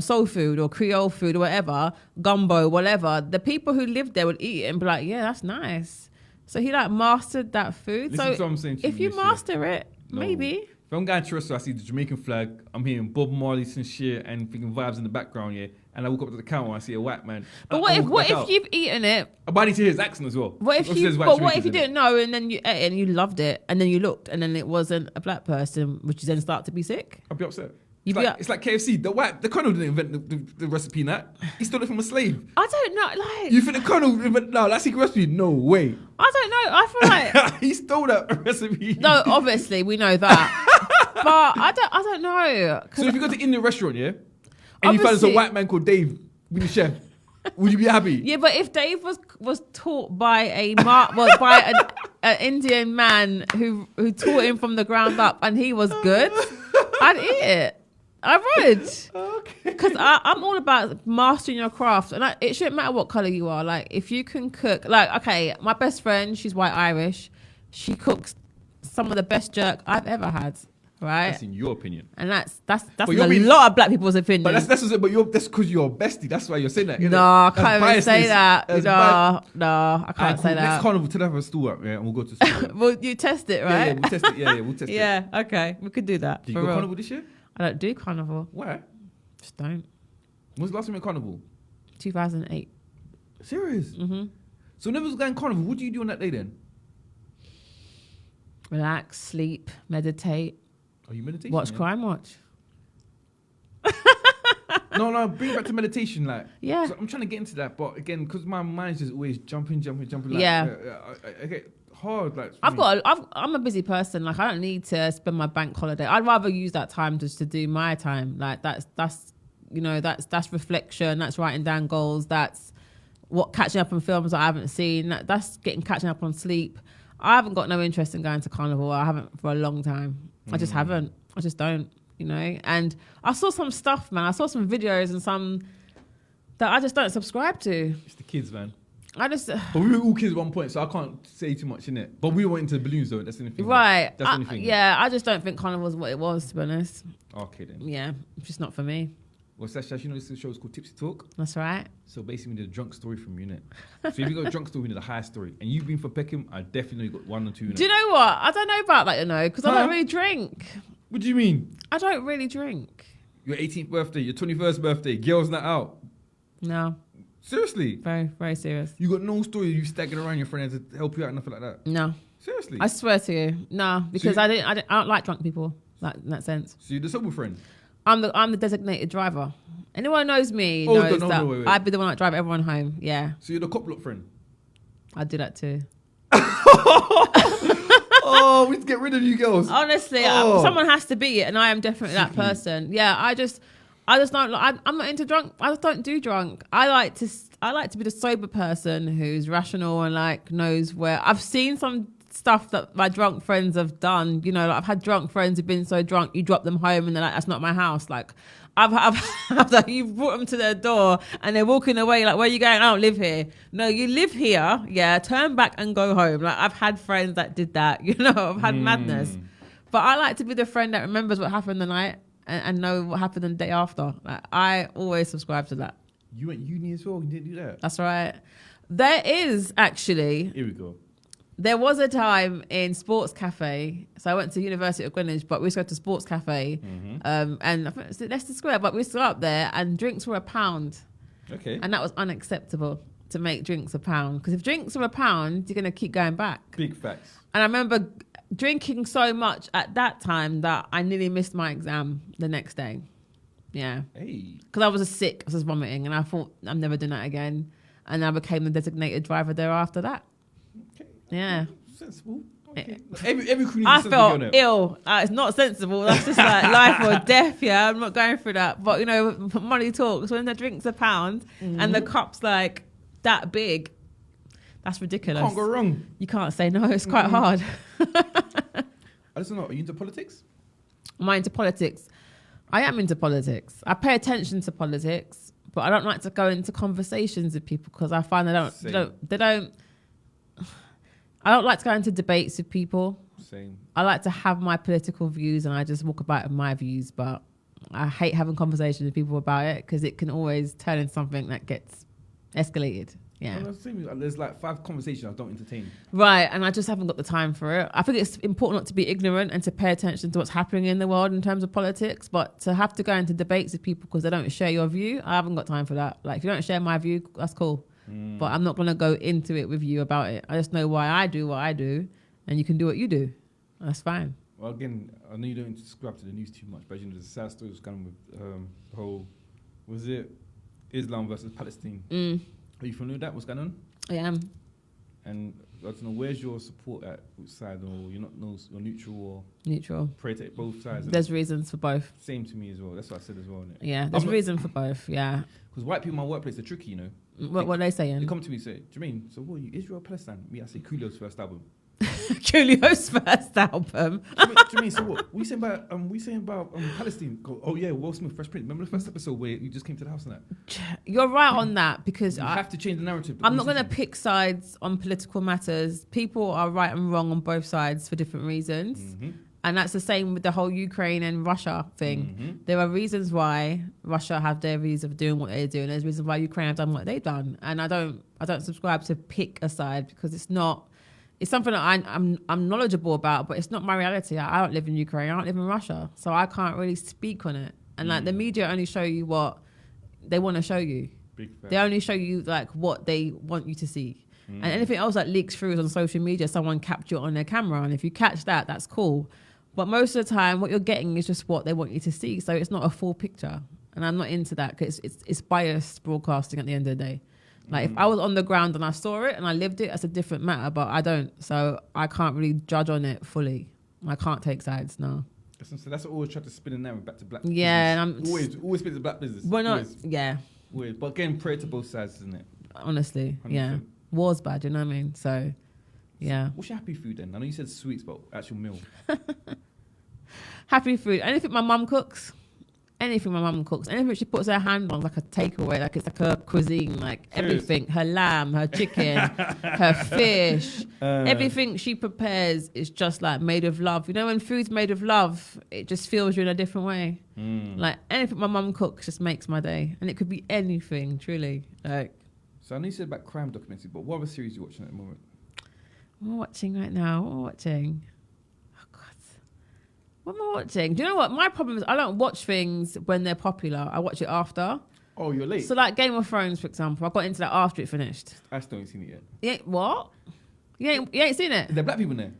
soul food or Creole food or whatever, gumbo, whatever, the people who lived there would eat it and be like, yeah, that's nice. So he mastered that food. Listen to what I'm saying to if you, you master it, maybe. If I'm going to a restaurant, I see the Jamaican flag, I'm hearing Bob Marley and shit and thinking vibes in the background, and I walk up to the counter and I see a white man. But what if you've eaten it? But I need to hear his accent as well. What if you didn't know and then you ate it and you loved it and then you looked and then it wasn't a black person, would you then start to be sick? I'd be upset. It's like KFC. The colonel didn't invent the recipe in that. He stole it from a slave. I don't know. You think the colonel invented that secret recipe? No way. I don't know. I feel like he stole that recipe. No, obviously we know that, but I don't know. So if you go to Indian restaurant, and you find there's a white man called Dave being the chef, would you be happy? Yeah, but if Dave was taught by an Indian man who taught him from the ground up and he was good, I'd eat it. I would. Okay. Because I'm all about mastering your craft. And it shouldn't matter what colour you are. Like, if you can cook... Like, okay, my best friend, she's white Irish. She cooks some of the best jerk I've ever had. Right? That's in your opinion. And that's But in you're a being- lot of black people's opinion. But that's because you're a bestie. That's why you're saying that. No, I can't even say that. That's No, I can't say Next that. carnival, tell have a stool up, yeah, and we'll go to school. Well, you test it, Yeah, right? we'll test it. Yeah, we'll test it. Yeah, okay. We could do that. Did you for go real. carnival this year? I don't do carnival. Why? Just don't. When was the last time you went carnival? 2008. Serious? Mm-hmm. So never was going carnival. What do you do on that day then? Relax, sleep, meditate, Are you meditating? watch yeah? Crime Watch. No, bring it back to meditation. Like, Yeah. so I'm trying to get into that, but again, because my mind's just always jumping. Like, Yeah. I get hard. Like, I'm a busy person. Like, I don't need to spend my bank holiday. I'd rather use that time just to do my time. Like, that's reflection. That's writing down goals. That's catching up on films that I haven't seen. That's catching up on sleep. I haven't got no interest in going to carnival. I haven't for a long time. I just haven't. I just don't. And I saw some stuff, man. I saw some videos and some that I just don't subscribe to. It's the kids, man. I just But we were all kids at one point, so I can't say too much in it. But we went into the balloons, though. That's the only thing. right. That's the only thing. Yeah, I just don't think carnival was what it was, to be honest. Okay, then. Yeah, it's just not for me. Well, Sasha, you know this show is called Tipsy Talk. That's right. So basically, we need a drunk story from you, innit? So if you got a drunk story, we need a high story. And you've been for Peckham, I definitely got one or two. Do you know what? I don't know about that, because I Huh? don't really drink. What do you mean? I don't really drink. Your 18th birthday, your 21st birthday, girls not out. No, Seriously? very, very serious. You got no story you staggering around your friends to help you out, nothing like that? No, Seriously? I swear to you, no, because So I don't like drunk people, like in that sense. So you're the sober friend? I'm the designated driver. Anyone who knows me Oh, knows no, that wait. I'd be the one that drive everyone home. Yeah, So you're the cop block friend? I do that too. Oh, we need to get rid of you girls. Honestly, Oh. someone has to be it, and I am definitely that person. Yeah, I just don't. I'm not into drunk. I just don't do drunk. I like to be the sober person who's rational and like knows where. I've seen some stuff that my drunk friends have done. Like I've had drunk friends who've been so drunk, you drop them home, and they're like, "That's not my house." Like I've like, you've brought them to their door and they're walking away like, where are you going? I don't live here. No, you live here. Yeah, turn back and go home. Like I've had friends that did that. I've had madness. But I like to be the friend that remembers what happened the night and know what happened the day after. Like I always subscribe to that. You went uni as well, you didn't do that? That's right. There is actually. Here we go. There was a time in Sports Cafe. So I went to University of Greenwich, but we used to go to Sports Cafe. And I think it's Leicester Square, but we used to go up there and drinks were £1. Okay. And that was unacceptable to make drinks £1. Because if drinks are £1, you're going to keep going back. Big facts. And I remember drinking so much at that time that I nearly missed my exam the next day. Yeah. Hey. Because I was sick, I was vomiting, and I thought, I'm never doing that again. And I became the designated driver there after that. Okay. Yeah. Sensible. Okay. Every queen I felt ill. It's not sensible. That's just like life or death. Yeah, I'm not going through that. But money talks. When the drink's £1 and the cup's like that big, that's ridiculous. Can't go wrong. You can't say no. It's quite hard. I just don't know. Are you into politics? Am I into politics? I am into politics. I pay attention to politics, but I don't like to go into conversations with people because I find they don't. I don't like to go into debates with people. Same. I like to have my political views and I just walk about my views, but I hate having conversations with people about it because it can always turn into something that gets escalated. Yeah. Well, there's like 5 conversations I don't entertain. Right, and I just haven't got the time for it. I think it's important not to be ignorant and to pay attention to what's happening in the world in terms of politics, but to have to go into debates with people because they don't share your view, I haven't got time for that. Like, if you don't share my view, that's cool. But I'm not going to go into it with you about it. I just know why I do what I do, and you can do what you do. That's fine. Well, again, I know you don't subscribe to the news too much, but there's a sad story that's going with the whole, was it Islam versus Palestine? Are you familiar with that? What's going on? I am. And I don't know, where's your support at? Which side? Or you're neutral or Neutral. pray to both sides? There's reasons for both. Same to me as well. That's what I said as well. Innit? Yeah, there's reason for both. Yeah. Because white people in my workplace are tricky, What are they saying? They come to me and say, Jermaine, so what are you, Israel or Palestine? Me, I say Coolio's first album. Coolio's first album. Do you mean, so what? We saying about Palestine? Oh yeah, Will Smith, Fresh Prince. Remember the first episode where you just came to the house and that? You're right on that, because You have to change the narrative. I'm not going to pick sides on political matters. People are right and wrong on both sides for different reasons. Mm-hmm. And that's the same with the whole Ukraine and Russia thing. Mm-hmm. There are reasons why Russia have their reasons of doing what they're doing. There's reasons why Ukraine have done what they've done. And I don't subscribe to pick a side, because it's something that I'm knowledgeable about, but it's not my reality. I don't live in Ukraine. I don't live in Russia. So I can't really speak on it. And like the media only show you what they want to show you. They only show you like what they want you to see. And anything else that leaks through on social media, someone captured it on their camera. And if you catch that, that's cool. But most of the time, what you're getting is just what they want you to see. So it's not a full picture. And I'm not into that, because it's biased broadcasting at the end of the day. Like if I was on the ground and I saw it and I lived it, that's a different matter. But I don't. So I can't really judge on it fully. I can't take sides, no. So that's what always try to spin a narrative back to black business. And I'm always spin to black business. We're not, always. yeah. Always. But again, pray to both sides, isn't it? Honestly, 100%. yeah. War's bad, you know what I mean? So, yeah. What's your happy food then? I know you said sweets, but actual meal. Happy food. Anything my mum cooks. Anything she puts her hand on, like a takeaway, like it's like a cuisine, like everything. Her lamb, her chicken, her fish, everything she prepares is just like made of love. You know, when food's made of love, it just feels you in a different way. Like anything my mum cooks just makes my day, and it could be anything, truly. Like. So I know you said about crime documentaries, but what other series are you watching at the moment? What am I watching right now? Oh God. What am I watching? Do you know what? My problem is I don't watch things when they're popular. I watch it after. Oh, you're late. So like Game of Thrones, for example, I got into that after it finished. I still ain't seen it yet. What? You ain't seen it? There are black people in there.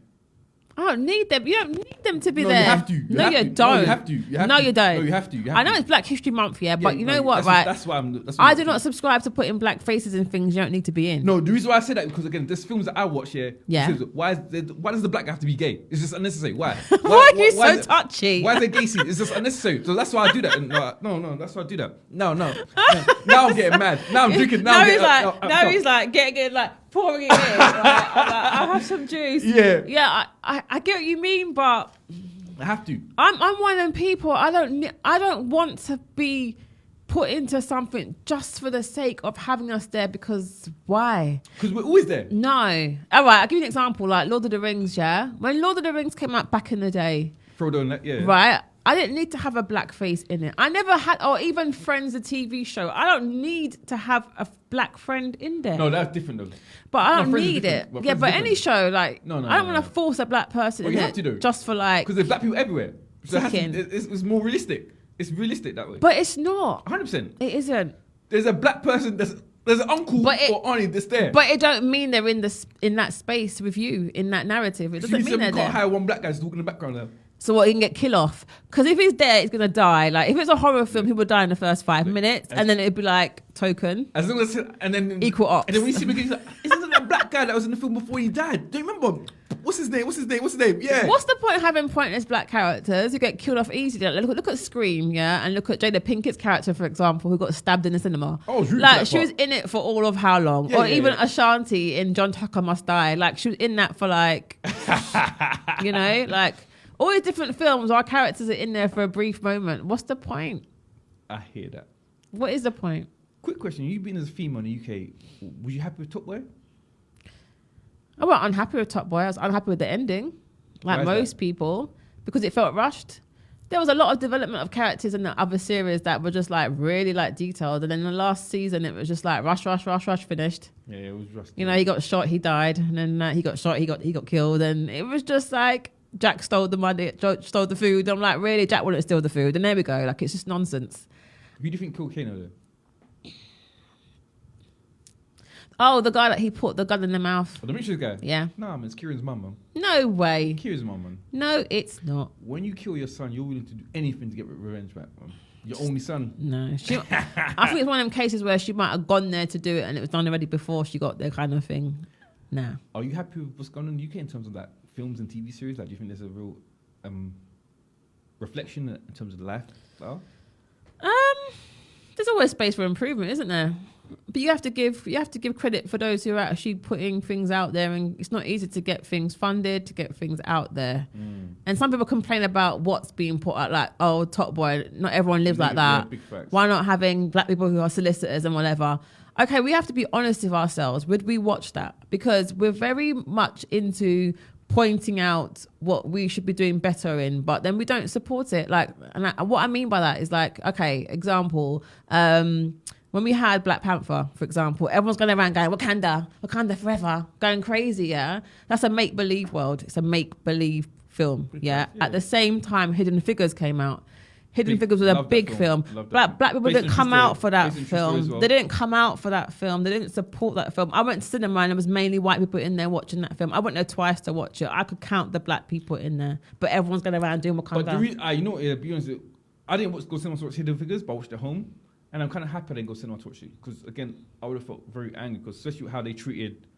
I don't need them. You don't need them to be No, there. you have to. You don't. No, you have to. No, you don't. No, you have to. I know it's Black History Month, but you know what, right? That's why I do not subscribe to putting black faces in things you don't need to be in. No, the reason why I say that, because again, there's films that I watch here. Yeah. Why does the black guy have to be gay? It's just unnecessary. Why? Why are you so touchy? Why is there gay scene? It's just unnecessary. So that's why I do that. No, that's why I do that. No. Now I'm getting mad. Now I'm drinking. Now he's like getting like pouring it in. I have some juice. Yeah. I get what you mean, but I have to. I'm one of them people. I don't want to be put into something just for the sake of having us there, because why? Because we're always there. No. All right, I'll give you an example. Like Lord of the Rings, yeah? When Lord of the Rings came out back in the day. Frodo and that, yeah. Right? I didn't need to have a black face in it. I never had, or even Friends, the TV show. I don't need to have a black friend in there. No, that's different though. But I don't need it. Well, yeah, but any show, like, I don't want to force a black person in you it. have to do. Just for like. Because there's black people everywhere. So it's more realistic. It's realistic that way. But it's not. 100%. It isn't. There's a black person, there's an uncle or auntie that's there. But it don't mean they're in that space with you, in that narrative. It doesn't mean they're there. You can't hire one black guy to talk in the background now. So what, he can get kill off? Because if he's there, he's going to die. Like, if it's a horror film, he would die in the first 5 minutes. And then it'd be like, token. As long as, and then... Equal ops. And then when you see him, he's like, isn't that black guy that was in the film before he died? Do you remember? What's his name? Yeah. What's the point of having pointless black characters who get killed off easily? Like, look at Scream, yeah? And look at Jada Pinkett's character, for example, who got stabbed in the cinema. Oh, like, she was in it for all of how long? Yeah, or even Ashanti in John Tucker Must Die. Like, she was in that for like, you know, like... All these different films, our characters are in there for a brief moment. What's the point? I hear that. What is the point? Quick question. You being as a female in the UK, were you happy with Top Boy? I wasn't unhappy with Top Boy. I was unhappy with the ending. Like most people. Because it felt rushed. There was a lot of development of characters in the other series that were just like really like detailed. And then the last season, it was just like rush, finished. Yeah, it was rushed. You know, he got shot, he died. And then he got shot, he got killed. And it was just like... Jack stole the money, stole the food. I'm like, really? Jack wouldn't steal the food. And there we go. Like, it's just nonsense. Who do you think killed Kano though? Oh, the guy that he put the gun in the mouth. Oh, the richest guy? Yeah. Nah, man, it's Kieran's mum, man. No way. Kieran's mum, man. No, it's not. When you kill your son, you're willing to do anything to get revenge back, man. Your only son. No. I think it's one of them cases where she might have gone there to do it and it was done already before she got there kind of thing. Nah. Are you happy with what's going on in the UK in terms of that? Films and TV series, like, do you think there's a real reflection in terms of the lifestyle? There's always space for improvement, isn't there? But you have to give credit for those who are actually putting things out there, and it's not easy to get things funded, to get things out there. And some people complain about what's being put out, like, oh, Top Boy, not everyone lives like that. Big facts. Why not having black people who are solicitors and whatever? Okay, we have to be honest with ourselves. Would we watch that? Because we're very much into pointing out what we should be doing better in, but then we don't support it. Like, what I mean by that is like, okay, example, when we had Black Panther, for example, everyone's going around going, Wakanda forever, going crazy, yeah? That's a make-believe world. It's a make-believe film, yeah? At the same time, Hidden Figures came out. Hidden Figures was a big film. Black people didn't come out for that film. Well. They didn't come out for that film. They didn't support that film. I went to cinema and there was mainly white people in there watching that film. I went there twice to watch it. I could count the black people in there, but everyone's going around doing Wakanda. But you know, to be honest, I didn't go cinema to watch Hidden Figures, but I watched it at home. And I'm kind of happy I didn't go cinema to watch it. Because, again, I would have felt very angry. Because especially with how they treated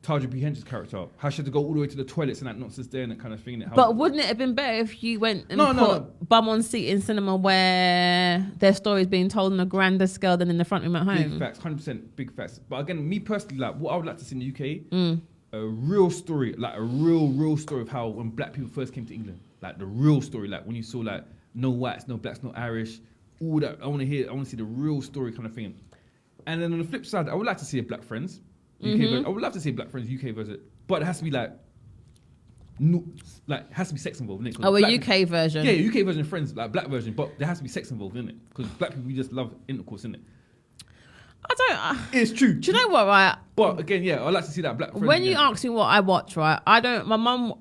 Tarja B. Hench's character. How she had to go all the way to the toilets and that nonsense there and that kind of thing. But wouldn't it have been better if you went and put bum on seat in cinema where their story is being told on a grander scale than in the front room at home? Big facts, 100% big facts. But again, me personally, like what I would like to see in the UK, a real story, like a real story of how when black people first came to England. Like the real story, like when you saw like no whites, no blacks, no Irish, all that. I want to see the real story kind of thing. And then on the flip side, I would like to see a Black Friends UK version. I would love to see a Black Friends UK version, but it has to be like, no, like has to be sex involved in it. Oh, a UK version. Yeah, UK version of Friends, like Black version, but there has to be sex involved in it because black people we just love intercourse in it. I don't. It's true. Do you know what? Right. But again, yeah, I'd like to see that Black Friends. When you ask me what I watch, right? I don't. My mum.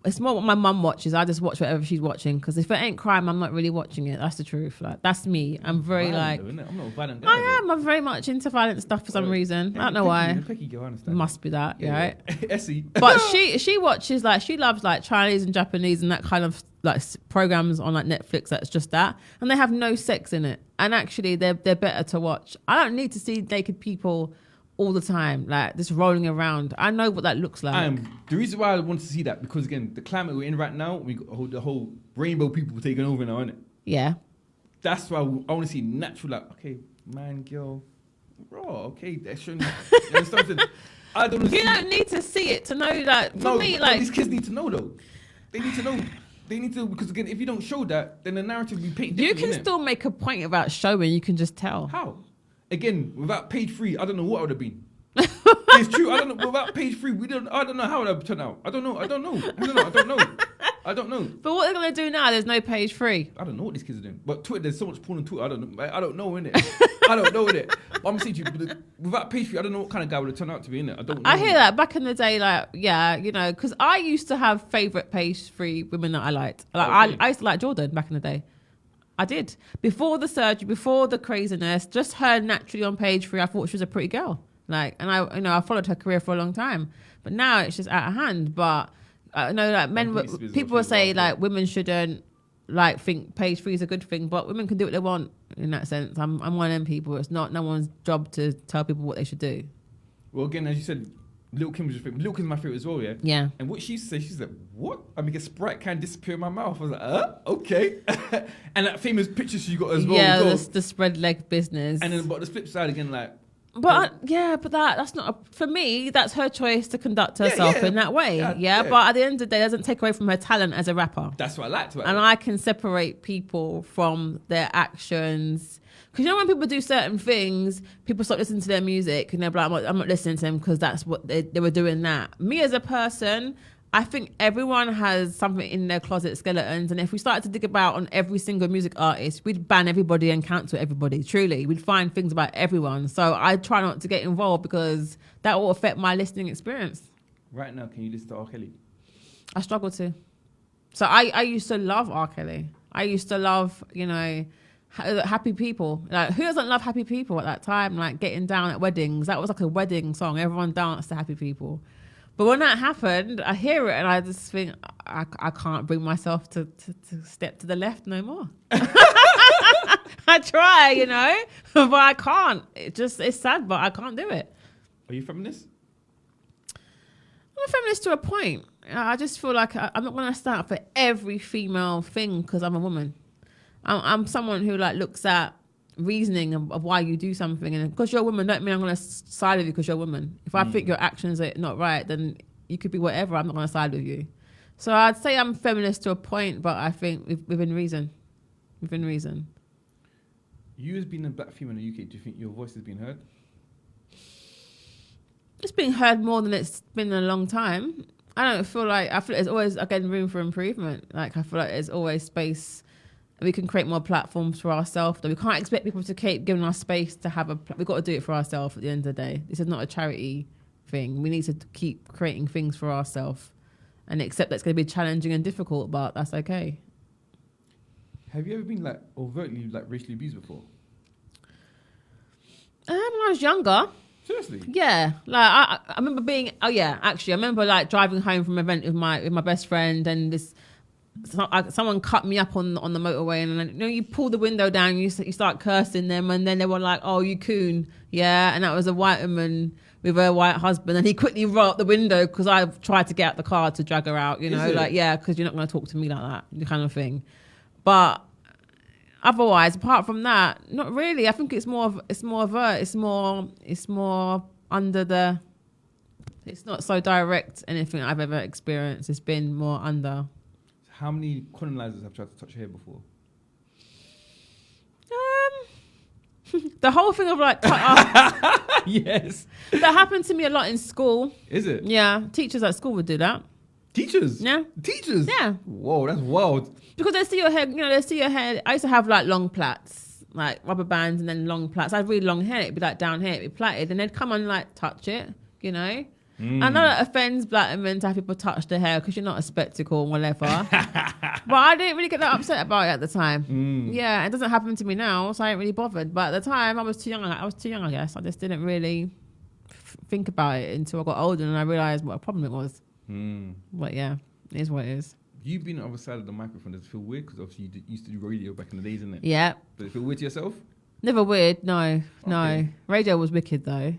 It's more what my mum watches. I just watch whatever she's watching because if it ain't crime, I'm not really watching it. That's the truth. Like that's me. I'm very violent, like. I'm not a violent guy. I am. I'm very much into violent stuff for some reason. I don't know why. Must be that, right? Essie. But she watches like she loves like Chinese and Japanese and that kind of like programs on like Netflix. That's just that, and they have no sex in it. And actually, they're better to watch. I don't need to see naked people all the time, like just rolling around. I know what that looks like. The reason why I want to see that because again, the climate we're in right now, we got the whole rainbow people taking over now, innit? Yeah. That's why I want to see natural, like okay, man, girl, bro, okay, they're showing. I don't. You don't need to see it to know that. For me, like these kids need to know though. They need to know. They need to because again, if you don't show that, then the narrative will be painted. You can still make a point about showing. You can just tell. How? Again, without page 3, I don't know what I would have been. It's true. I don't know. Without page 3, I don't know how it would have turned out. I don't know. I don't know. But what they're gonna do now? There's no page 3. I don't know what these kids are doing. But Twitter, there's so much porn on Twitter. I don't know innit. I don't know innit. I'm saying to you, without page 3, I don't know what kind of guy would have turned out to be innit. I don't know. I hear that back in the day, like yeah, you know, because I used to have favorite page 3 women that I liked. Like I used to like Jordan back in the day. I did. Before the surgery, before the craziness, just her naturally on page 3, I thought she was a pretty girl. Like, and I followed her career for a long time. But now it's just out of hand. But I know like people will say like women shouldn't like think page 3 is a good thing, but women can do what they want in that sense. I'm one of them people. It's not no one's job to tell people what they should do. Well, again, as you said, Lil' Kim was your favorite. Lil' Kim's my favorite as well, yeah? Yeah. And what she said, she's like, what? I mean, a Sprite can disappear in my mouth. I was like, okay. And that famous picture she got as well. Yeah, the spread leg business. And then, but the flip side again, like. But but that's not, for me, that's her choice to conduct herself in that way. Yeah, but at the end of the day, it doesn't take away from her talent as a rapper. That's what I liked about it. And I can separate people from their actions. Because you know when people do certain things, people stop listening to their music and they're like, I'm not listening to them because that's what they were doing that. Me as a person, I think everyone has something in their closet skeletons. And if we started to dig about on every single music artist, we'd ban everybody and cancel everybody. Truly, we'd find things about everyone. So I try not to get involved because that will affect my listening experience. Right now, can you listen to R. Kelly? I struggle to. So I used to love R. Kelly. I used to love, you know, happy people. Like who doesn't love happy people at that time? Like getting down at weddings. That was like a wedding song. Everyone danced to happy people. But when that happened, I hear it and I just think I can't bring myself to step to the left no more. I try, you know, but I can't. It's sad, but I can't do it. Are you feminist? I'm a feminist to a point. I just feel like I'm not going to stand up for every female thing because I'm a woman. I'm someone who like looks at reasoning of why you do something. And because you're a woman, don't mean I'm going to side with you because you're a woman. If I think your actions are not right, then you could be whatever. I'm not going to side with you. So I'd say I'm feminist to a point, but I think within reason. Within reason. You as being a black female in the UK, do you think your voice has been heard? It's been heard more than it's been in a long time. I feel like there's always, again, room for improvement. Like, I feel like there's always space. We can create more platforms for ourselves. We can't expect people to keep giving us space to have we've got to do it for ourselves at the end of the day. This is not a charity thing. We need to keep creating things for ourselves and accept that's going to be challenging and difficult, but that's okay. Have you ever been like overtly like racially abused before? When I was younger. Seriously? Yeah, like I remember being. Oh yeah, actually, I remember like driving home from an event with my best friend, and someone cut me up on the motorway, and you pull the window down, you start cursing them, and then they were like, "Oh, you coon," yeah, and that was a white woman with her white husband, and he quickly rolled up the window because I tried to get out the car to drag her out, like yeah, because you're not going to talk to me like that, the kind of thing. But otherwise, apart from that, not really. I think it's more under the. It's not so direct. Anything I've ever experienced, it's been more under. How many colonizers have tried to touch your hair before? The whole thing of like. Yes. That happened to me a lot in school. Is it? Yeah, teachers at school would do that. Teachers? Yeah. Teachers? Yeah. Whoa, that's wild. Because they see your hair, they see your hair. I used to have like long plaits, like rubber bands and then long plaits. I had really long hair. It'd be like down here, it'd be plaited. And they'd come and like touch it, I know that offends black women to have people touch their hair because you're not a spectacle or whatever. But I didn't really get that upset about it at the time. Yeah, it doesn't happen to me now, so I ain't really bothered. But at the time, I was too young, I guess. I just didn't really think about it until I got older and I realised what a problem it was. But yeah, it is what it is. You've been on the other side of the microphone. Does it feel weird? Because obviously you used to do radio back in the days, innit? Yeah. Does it feel weird to yourself? Never weird, no. Okay. Radio was wicked though.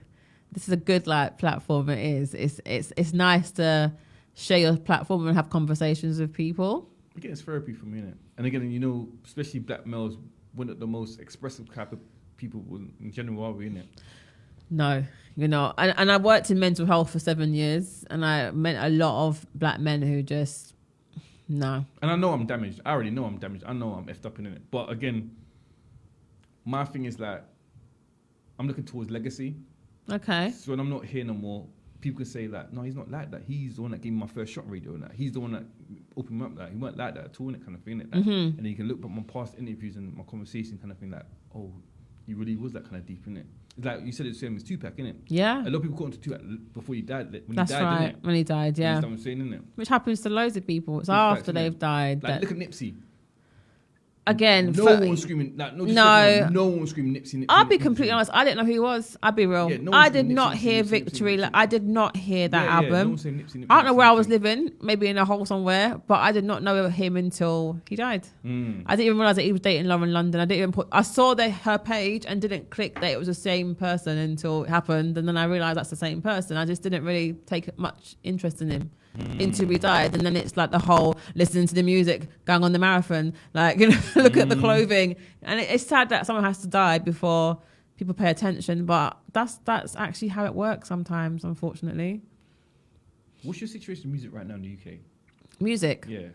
This is a good platform. It is. It's nice to share your platform and have conversations with people. Again, it's therapy for me, innit? And again, especially black males, one of the most expressive type of people in general, are we, innit? No, and I worked in mental health for 7 years, and I met a lot of black men who just no. And I know I'm damaged. I already know I'm damaged. I know I'm effed up in it. But again, my thing is like, I'm looking towards legacy. Okay. So when I'm not here no more, people can say like, no, he's not like that. He's the one that gave me my first shot radio and that. He's the one that opened me up. Like, he weren't like that at all, and that kind of thing. Like, and then you can look at my past interviews and my conversation kind of thing like, oh, he really was that kind of deep, innit? It's like you said, it's the same as Tupac, innit? Yeah. A lot of people caught into Tupac before he died. That's right. When he died, yeah. You understand what I'm saying, innit? Which happens to loads of people. It's Big after facts, they've innit? died. Like, look at Nipsey. Again, No one was screaming. Like, no one was screaming Nipsey. I'll be completely honest. I didn't know who he was. I'll be real. Yeah, no I one's did Nipsey, not Nipsey, hear Nipsey, Victory. Nipsey, Like, I did not hear that no album. one's saying Nipsey, I don't know where I was Nipsey. living. Maybe in a hole somewhere. But I did not know him until he died. I didn't even realise that he was dating Lauren London. I saw her page and didn't click that it was the same person until it happened. And then I realised that's the same person. I just didn't really take much interest in him. Until he died, and then it's like the whole listening to the music, going on the marathon, like look at the clothing, and it's sad that someone has to die before people pay attention. But that's actually how it works sometimes, unfortunately. What's your situation with music right now in the UK? Music, Yeah.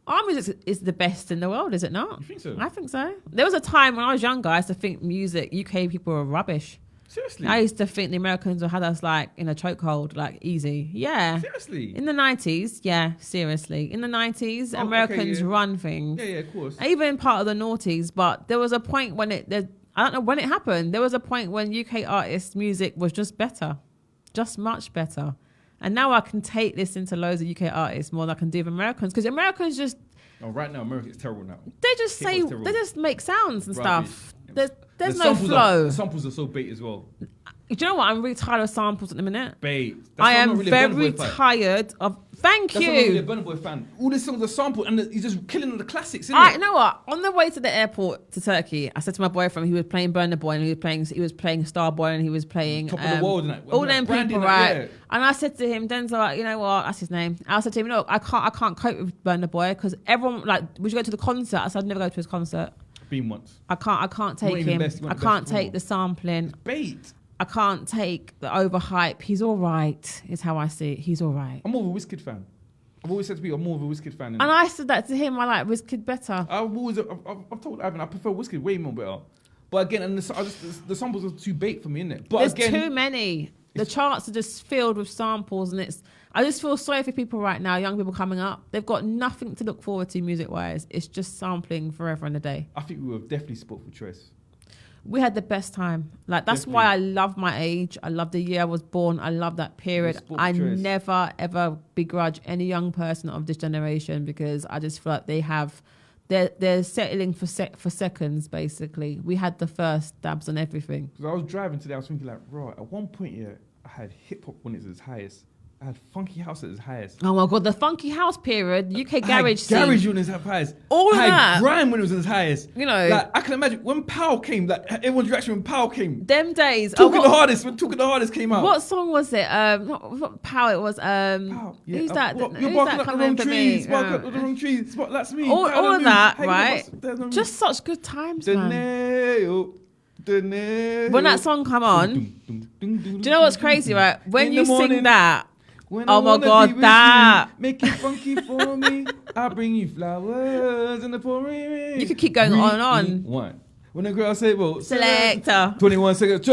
our music is the best in the world, is it not? You think so? I think so. There was a time when I was younger, I used to think UK people were rubbish. Seriously? I used to think the Americans had us like in a chokehold, like easy. Yeah. Seriously? In the 90s, yeah, seriously. In the 90s, Oh, okay, Americans yeah. run things. Yeah, of course. Even part of the noughties, but there was a point when I don't know when it happened. There was a point when UK artists' music was just better, just much better. And now I can listen to loads of UK artists more than I can do with Americans, because Americans just, Oh, right now, America is terrible now. they just say, Hip-hop's terrible. they just make sounds and Rubbish. stuff. Yeah. There's The no samples flow. The samples are so bait as well. Do you know what? I'm really tired of samples at the minute. Bait. That's I why I'm am not really a Burna very Boy fan. tired of. Thank That's why I'm not really a you. Burna Boy fan. All these songs are sampled and he's just killing the classics, isn't You know what? On the way to the airport to Turkey, I said to my boyfriend, he was playing Burna Boy and he was playing Starboy and he was playing Top of the World and that. all Like them Brandy people, and that, right? yeah. And I said to him, Denzel, you know what? That's his name. I said to him, look, I can't cope with Burna Boy because everyone would you go to the concert? I said I'd never go to his concert. Been once. I can't take even him. best, you I want the can't best take form. the sampling. Bait. I can't take the overhype. He's all right, is how I see it. He's all right. I'm more of a Wizkid fan. I've always said to people, I'm more of a Wizkid fan. And I said that to him. I like Wizkid better. I've told Ivan I prefer Wizkid way more better. But again, and the samples are too bait for me, innit? But There's again, too many. The charts are just filled with samples, and I just feel sorry for people right now, young people coming up. They've got nothing to look forward to music-wise. It's just sampling forever and a day. I think we were definitely spot for choice. We had the best time. Like, that's Definitely. why I love my age. I love the year I was born. I love that period. Sport I choice. never, ever begrudge any young person of this generation, because I just feel like they're settling for seconds, basically. We had the first dabs on everything. Because I was driving today, I was thinking like, right, at one point, yeah, I had hip hop when it was its highest. I had funky house at its highest. Oh my God, the funky house period, UK I garage had garage scene. when it was at its highest. All of I had that. grime when it was at its highest. You know. Like, I can imagine when Pow came, like everyone's reaction when Pow came. Them days. Talking the Hardest, when Talking the Hardest came out. What song was it? Not Pow, it was Pow, yeah, who's that? You're Who's barking that up the coming wrong in for trees. me? Barking up the wrong trees. That's me. All of that, right? Just Just such good times, man. the nail. When that song come on, do you know what's crazy, right? When In you the morning, sing that, when oh I my wanna God, be with that. you, make it funky for me. I'll bring you flowers in the pouring rain. You could keep going on and on. One. When the girl say, well, Selector. 21 seconds,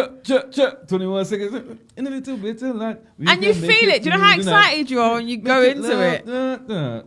21 seconds, in a little bit of light. And you feel it. Do you know how excited you are when you go into it?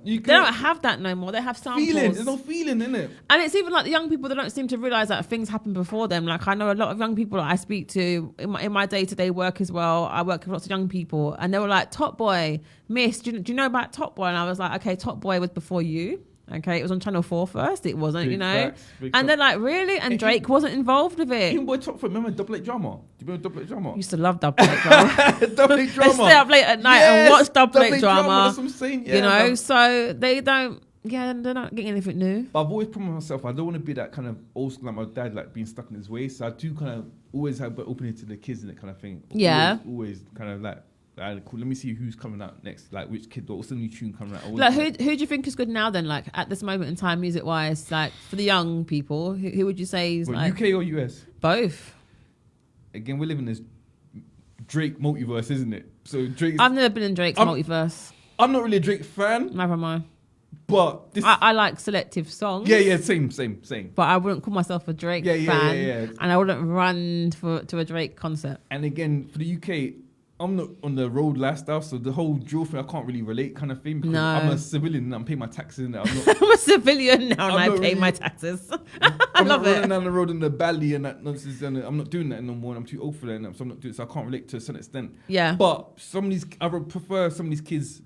You They don't have that no more. They have samples. feeling. There's no feeling in it. And it's even like the young people, they don't seem to realise that things happen before them. Like, I know a lot of young people that I speak to in my day-to-day work as well. I work with lots of young people, and they were like, Top Boy, Miss, do you know about Top Boy? And I was like, okay, Top Boy was before you. Okay, it was on Channel 4 first. It wasn't, Big you know. facts, big And they're facts. like, really? And Drake wasn't involved with it. Even boy top foot, remember Double 8 Drama? Do you remember Double 8 Drama? I used to love Double 8 drama. Double 8 Drama. Let's stay up late at night and watch Double 8 drama. That's what I'm saying. Yeah, you know, man. so they're not getting anything new. But I've always promised myself I don't want to be that kind of old school like my dad, like being stuck in his ways. So I do kind of always have an opening to the kids and that kind of thing. Yeah. Always kind of like, cool, let me see who's coming out next. Like which kid, what's the new tune coming out? Like, who do you think is good now then? Like, at this moment in time, music wise, like for the young people, who would you say is What, like UK or US? both? Again, we're living this Drake multiverse, isn't it? So Drake. I've never been in Drake's multiverse. I'm not really a Drake fan, Never mind. but this. I like selective songs. yeah, same. But I wouldn't call myself a Drake Yeah, fan, yeah. and I wouldn't run to a Drake concert. And again, for the UK, I'm not on the road lifestyle, so the whole drill thing I can't really relate kind of thing. Because No. I'm a civilian and I'm paying my taxes and I'm not. I'm a civilian now, and I'm I not pay really- my taxes. I'm love not it. running down the road in the Bally and that nonsense, and I'm not doing that no more. And I'm too old for that, and so I'm not doing. So I can't relate to a certain extent. Yeah. But I would prefer some of these kids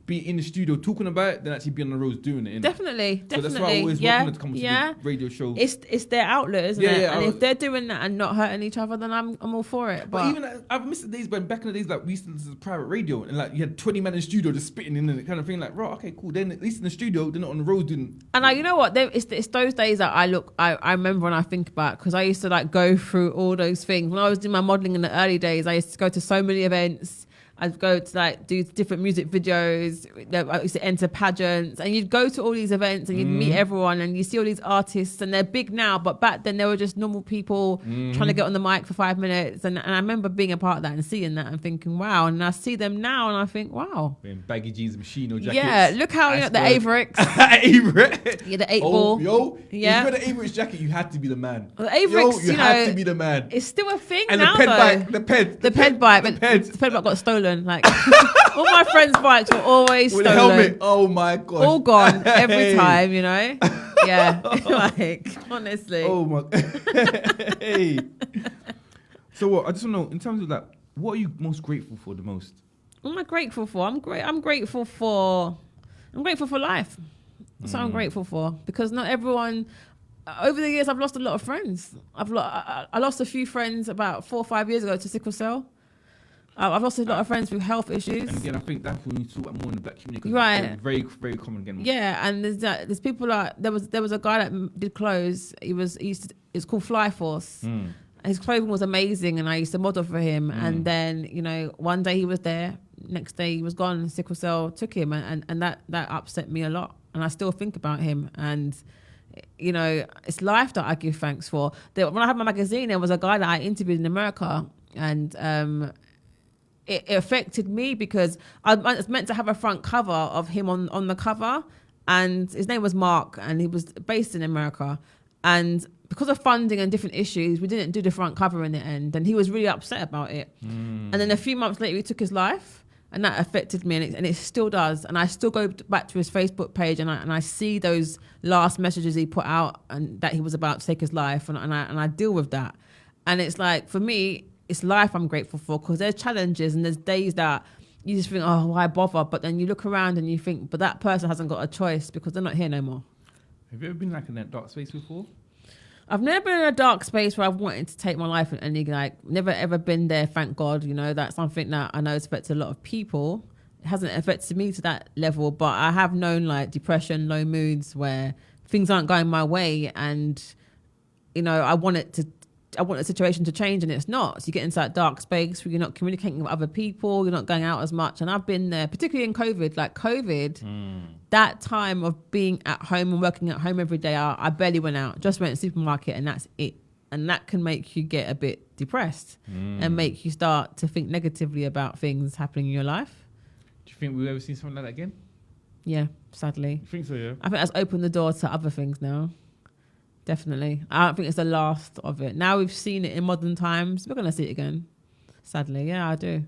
be in the studio talking about it than actually be on the roads doing it. Innit? Definitely. So that's why I always wanted to come to the radio show. It's their outlet, isn't Yeah, it? yeah, And I- if they're doing that and not hurting each other, then I'm all for it. But even I've missed the days when back in the days like we used to listen to private radio and like you had 20 men in the studio just spitting in and kind of thing like right, okay, cool. Then at least in the studio they're not on the road doing. And you know what? It's those days that I remember when I think about, because I used to like go through all those things. When I was doing my modelling in the early days, I used to go to so many events. I'd go to like do different music videos. I used to enter pageants, and you'd go to all these events and you'd meet everyone, and you see all these artists, and they're big now, but back then they were just normal people trying to get on the mic for 5 minutes. And I remember being a part of that and seeing that and thinking, wow. And I see them now, and I think, wow. Wearing baggy jeans, machino jackets. Yeah, look how the Iceberg. Avericks. Avericks. Yeah, the 8 ball. Yo, Yeah. if you got an Avericks jacket, you had to be the man. The Avericks, you you had know, to be the man. It's still a thing And now, the ped though. bike, the ped bike, the but ped. the ped bike got stolen. Like all my friends' bikes were always with stolen. a helmet. Oh my gosh. All gone every Hey. time, you know. Yeah, like honestly. Oh my. Hey. So what? I just want to know in terms of that. What are you most grateful for the most? What am I grateful for? I'm grateful for life. That's what I'm grateful for, because not everyone. Over the years, I've lost a lot of friends. I lost a few friends about 4 or 5 years ago to sickle cell. I've lost a lot of friends with health issues. And again, I think that's when we talk about more in the black community. 'Cause Right. it's very, very common again. Yeah, and there's people like there was a guy that did clothes. It's called Fly Force. His clothing was amazing, and I used to model for him. And then one day he was there, next day he was gone. Sickle cell took him, and that upset me a lot. And I still think about him, and you know, it's life that I give thanks for. When I had my magazine, there was a guy that I interviewed in America, and it affected me because I was meant to have a front cover of him on the cover, and his name was Mark, and he was based in America, and because of funding and different issues, we didn't do the front cover in the end, and he was really upset about it. And then a few months later, he took his life, and that affected me, and it still does. And I still go back to his Facebook page, and I see those last messages he put out, and that he was about to take his life, and I deal with that. And it's like, for me, it's life I'm grateful for, because there's challenges and there's days that you just think, oh, why bother? But then you look around and you think, but that person hasn't got a choice because they're not here no more. Have you ever been like in that dark space before? I've never been in a dark space where I've wanted to take my life, and like never ever been there, thank God. You know, that's something that I know has affected a lot of people. It hasn't affected me to that level, but I have known like depression, low moods where things aren't going my way, and you know, I want the situation to change, and it's not. So you get into that dark space where you're not communicating with other people, you're not going out as much. And I've been there, particularly in COVID. Like COVID, that time of being at home and working at home every day, I barely went out. Just went to the supermarket, and that's it. And that can make you get a bit depressed and make you start to think negatively about things happening in your life. Do you think we've ever seen something like that again? Yeah, sadly. You think so, yeah? I think that's opened the door to other things now. Definitely. I don't think it's the last of it. Now we've seen it in modern times. We're going to see it again. Sadly. Yeah, I do.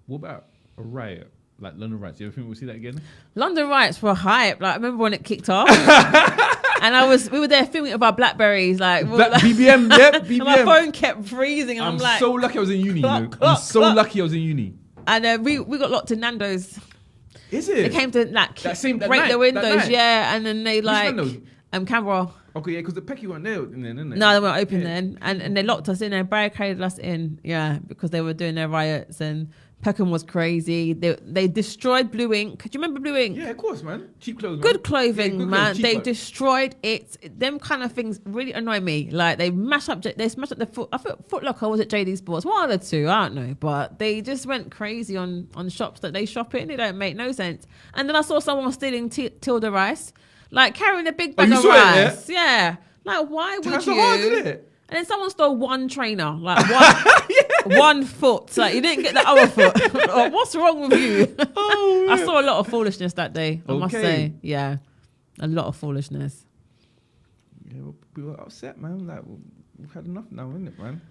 What about a riot? Like London riots? You ever think we'll see that again? London riots were hype. Like, I remember when it kicked off. And we were there filming with our Blackberries. Like, BBM, yep, BBM. And my phone kept freezing. And I'm like, so lucky I was in uni. I'm so lucky I was in uni. And we got locked in Nando's. Is it? They came to like that break night, the windows, yeah. And then they like Canberra. Okay, yeah, because the Peckham weren't there then, didn't they? No, they weren't open then. And they locked us in there, barricaded us in, yeah, because they were doing their riots, and Peckham was crazy. They destroyed Blue Ink. Do you remember Blue Ink? Yeah, of course, man. Cheap clothes, man. Good clothing, good man. clothes, They clothes. destroyed it. Them kind of things really annoy me. Like, they smashed up the Foot. I thought Foot Locker was at JD Sports. One of the two, I don't know. But they just went crazy on shops that they shop in. It don't make no sense. And then I saw someone stealing Tilda rice, like carrying a big bag of rice. Yeah. Like, why would That's you? so hard, isn't it? And then someone stole one trainer, like one foot. Like, you didn't get the other foot. Oh, what's wrong with you? Oh, yeah. I saw a lot of foolishness that day, I must say. Yeah, a lot of foolishness. Yeah, we were upset, man. Like, we've had enough now, isn't it, man?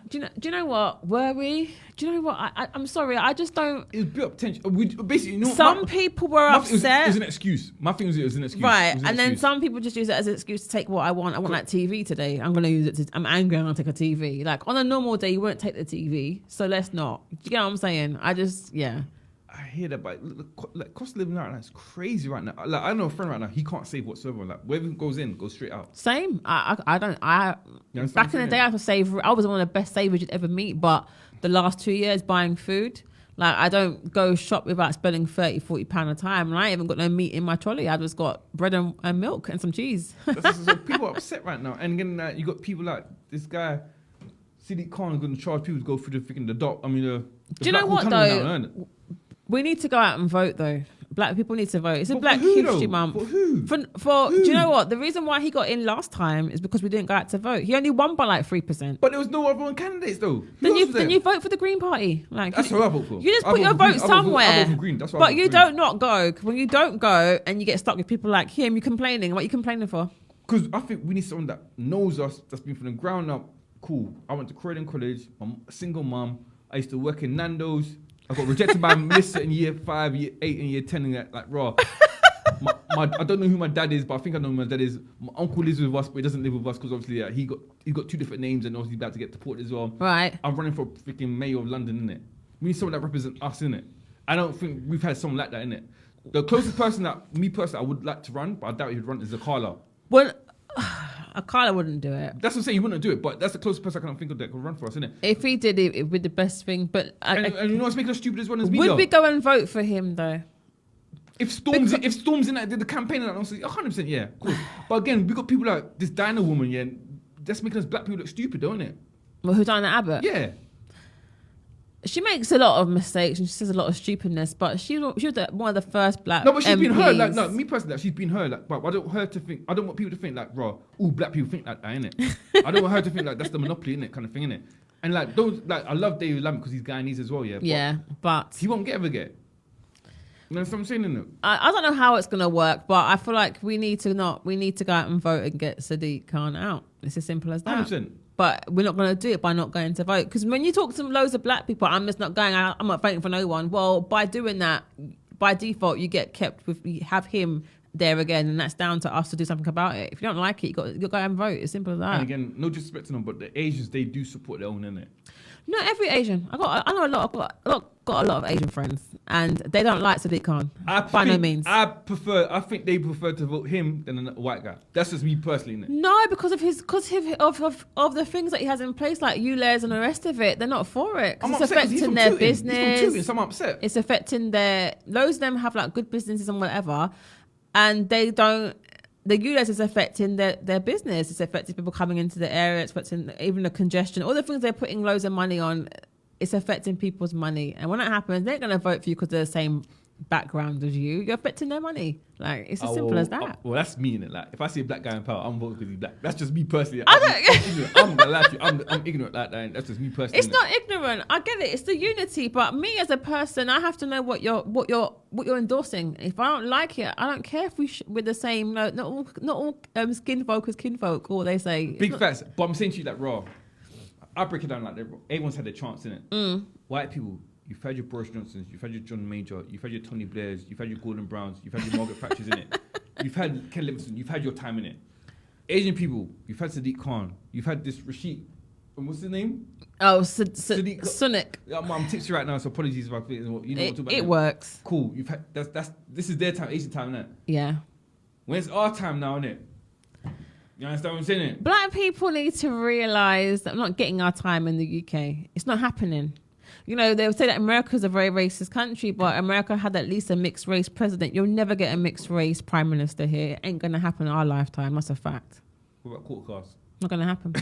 Do you know what? Were we? Do you know what? I'm sorry. I just don't. It was built up tension. We basically, you know, some people were upset. It was an excuse. My thing was it was an excuse. Right, and then some people just use it as an excuse to take what I want. I want that TV today. I'm going to use it. I'm angry. I'm going to take a TV. Like, on a normal day, you wouldn't take the TV. So let's not. Do you get what I'm saying? I hear that, but like, cost of living right now is crazy right now. Like, I know a friend right now, he can't save whatsoever. Like, whatever goes in, goes straight out. Same. I don't. Back in the day, I was I was one of the best savers you'd ever meet. But the last 2 years, buying food, like, I don't go shop without spending £30-40 a time, and I ain't even got no meat in my trolley. I just got bread and milk and some cheese. So people are upset right now, and again, you got people like this guy, Siddiq Khan, is going to charge people to go through the dock. I mean, the do you know what though? Now, we need to go out and vote, though. Black people need to vote. It's a Black History Month. For who? For do you know what? The reason why he got in last time is because we didn't go out to vote. He only won by like 3%. But there was no other candidates, though. Then you vote for the Green Party. Like, that's what I vote for. You just put your vote somewhere. I vote for Green. That's what but you don't not go. When you don't go and you get stuck with people like him, you're complaining. What are you complaining for? Because I think we need someone that knows us, that's been from the ground up. Cool. I went to Croydon College. I'm a single mum. I used to work in Nando's. I got rejected by Melissa in year 5, year 8, and year 10, and that, like, raw. I don't know who my dad is, but I think I know who my dad is. My uncle lives with us, but he doesn't live with us because obviously he got 2 different names, and obviously he's about to get deported as well. Right. I'm running for freaking mayor of London, innit? We need someone that represents us, innit? I don't think we've had someone like that, innit? The closest person that me personally I would like to run, but I doubt he'd run, is Akala. Well, Akala wouldn't do it. That's what I'm saying. He wouldn't do it, but that's the closest person I can think of that could run for us, isn't it? If he did it, it would be the best thing. But and you know what's making us stupid as well as media? Would we go and vote for him though? If Storm's in that did the campaign and that, honestly, 100%, yeah, of course. But again, we got people like this Dinah woman, yeah, that's making us black people look stupid, don't it? Well, who Diana Abbott? Yeah. She makes a lot of mistakes and she says a lot of stupidness, but she was one of the first black. No, but she's been MPs. heard. Like, no, me personally, like, she's been heard. Like, but I don't want people to think like, raw. All black people think like that, innit? I don't want her to think like that's the monopoly, innit, kind of thing, innit? And like, I love David Lamb because he's Guyanese as well, yeah. Yeah, but he won't ever get. You know what I'm saying, innit? I don't know how it's gonna work, but I feel like we need to go out and vote and get Sadiq Khan out. It's as simple as that. 100%. But we're not going to do it by not going to vote. Because when you talk to loads of black people, I'm just not going, I'm not voting for no one. Well, by doing that, by default, you have him there again, and that's down to us to do something about it. If you don't like it, you got to go and vote. It's simple as that. And again, no disrespect to them, but the Asians, they do support their own, innit? Not every Asian. I know a lot. Got a lot of Asian friends, and they don't like Sadiq Khan by no means. I think they prefer to vote him than a white guy. That's just me personally, innit? No, because of the things that he has in place, like ULEZ and the rest of it. They're not for it. I'm It's upset 'cause he's affecting from their Tooting. business. He's from Tooting, so I'm upset. It's affecting loads of them have like good businesses and whatever, and they don't. The ULEZ is affecting their business. It's affecting people coming into the area. It's affecting even the congestion. All the things they're putting loads of money on, it's affecting people's money. And when that happens, they're going to vote for you because they're the same background as you. You're affecting their money. Like, it's as simple as that. Well, that's me, innit? Like, if I see a black guy in power, I'm voting because he's black. That's just me personally. I'm gonna lie to you. I'm ignorant like that. That's just me personally. It's not ignorant. I get it. It's the unity. But me as a person, I have to know what you're endorsing. If I don't like it, I don't care if we're the same. No, not all skin folk is kinfolk. Or they say big facts. But I'm saying to you like raw. I break it down like that. Everyone's had their chance in it. White people, you've had your Boris Johnsons, you've had your John Major, you've had your Tony Blairs, you've had your Gordon Browns, you've had your Margaret Thatchers in it. You've had Ken Livingstone, you've had your time in it. Asian people, you've had Sadiq Khan, you've had this Rashid, and what's his name? Oh, Sadiq Sunak. I'm tipsy right now, so apologies if I think you know what I'm it works. Cool. You've had this is their time, Asian time, innit? Yeah. When it's our time now, innit? You understand what I'm saying? Black people need to realise that we're not getting our time in the UK. It's not happening. You know, they would say that America's a very racist country, but America had at least a mixed race president. You'll never get a mixed race prime minister here. It ain't going to happen in our lifetime. That's a fact. What about court cast? Not going to happen.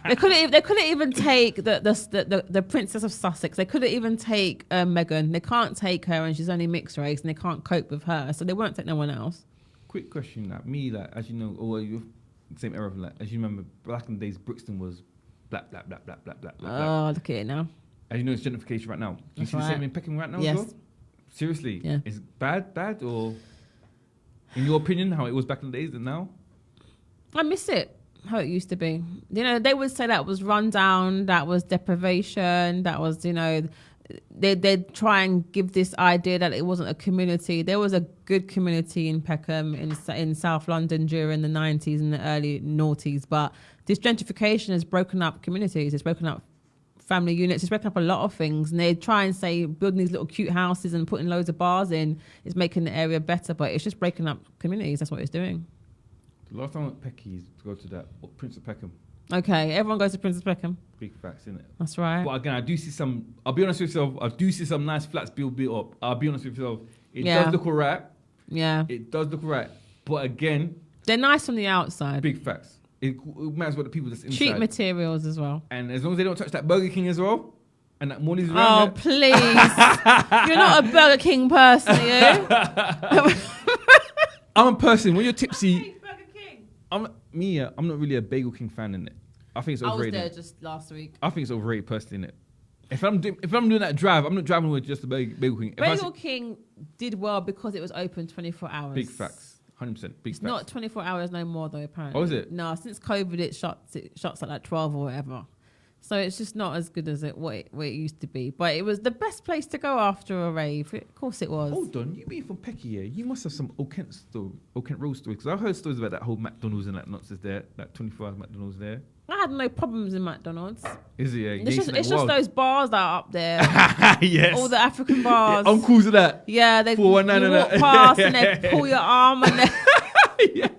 They couldn't even take the Princess of Sussex. They couldn't even take Meghan. They can't take her, and she's only mixed race, and they can't cope with her. So they won't take no one else. Quick question, like me, like as you know, or you same era, like as you remember, back in the days, Brixton was black. Oh, look at it now. As you know, it's gentrification right now. Do you That's see right. the same in Peckham right now? Yes. As well? Seriously, Yeah. Is bad, or in your opinion, how it was back in the days and now? I miss it. How it used to be. You know, they would say that was rundown, that was deprivation, that was, you know, they'd try and give this idea that it wasn't a community. There was a good community in Peckham, in South London during the 90s and the early noughties, but this gentrification has broken up communities. It's broken up family units. It's broken up a lot of things. And they try and say building these little cute houses and putting loads of bars in is making the area better, but it's just breaking up communities. That's what it's doing. The last time I went to Pecky's to go to that Prince of Peckham. Okay, everyone goes to Princess Peckham. Big facts, innit? That's right. But again, I do see some. I'll be honest with yourself. I do see some nice flats built up. I'll be honest with yourself. It does look alright. Yeah. It does look alright. But again, they're nice from the outside. big facts. It matters what the people that's inside. Cheap materials as well. And as long as they don't touch that Burger King as well, and that money's around Oh, please. You're not a Burger King person, are you? I'm a person. When you're tipsy, Burger King. I'm not really a Bagel King fan in it. I think it's I was overrated. there just last week. I think it's overrated personally in it. If I'm doing that drive, I'm not driving with just a Bagel King. Bagel King did well because it was open 24 hours. Big facts. 100%. Big facts. Not 24 hours no more though, apparently. Oh, is it? No, since COVID it shuts at like 12 or whatever. So it's just not as good as what it used to be. But it was the best place to go after a rave. Of course it was. Hold on, you being from Pecky, yeah? You must have some Old Kent Road story. Because I've heard stories about that whole McDonald's and that nonsense there. That 24-hour McDonald's there. I had no problems in McDonald's. Is it? Yeah. It's just those bars that are up there. Yes. All the African bars. Yeah, I'm cool to that. Yeah, they 419 you and walk that. past and they pull your arm and they Yes.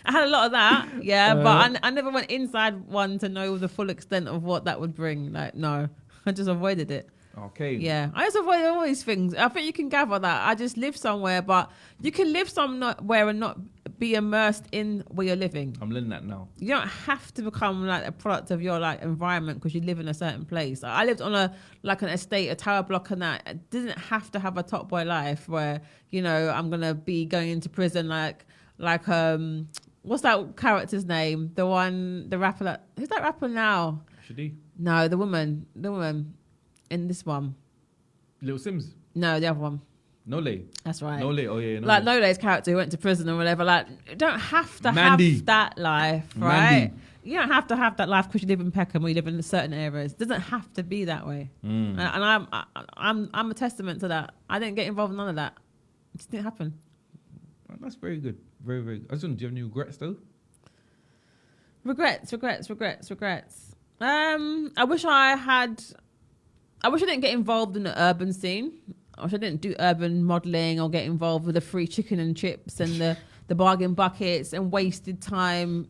I had a lot of that, yeah, but I never went inside one to know the full extent of what that would bring. Like, no, I just avoided it. Okay. Yeah, I just avoid all these things. I think you can gather that. I just live somewhere, but you can live somewhere and not be immersed in where you're living. I'm learning that now. You don't have to become like a product of your like environment because you live in a certain place. Like, I lived on an estate, a tower block, and that. I didn't have to have a top boy life where, you know, I'm gonna be going into prison like what's that character's name? The rapper who's that rapper now? Should he? No, the woman in this one. Little Sims. No, the other one. Nole. That's right. Nole. Oh yeah. Like Nole's character who went to prison or whatever. Like, you don't have to Mandy. have that life, right? Mandy. You don't have to have that life because you live in Peckham or you live in certain areas. It doesn't have to be that way. And I'm a testament to that. I didn't get involved in none of that. It just didn't happen. That's very good. Very, very good. I was wondering, do you have any regrets though? Regrets. I wish I didn't get involved in the urban scene. I wish I didn't do urban modelling or get involved with the free chicken and chips and the bargain buckets and wasted time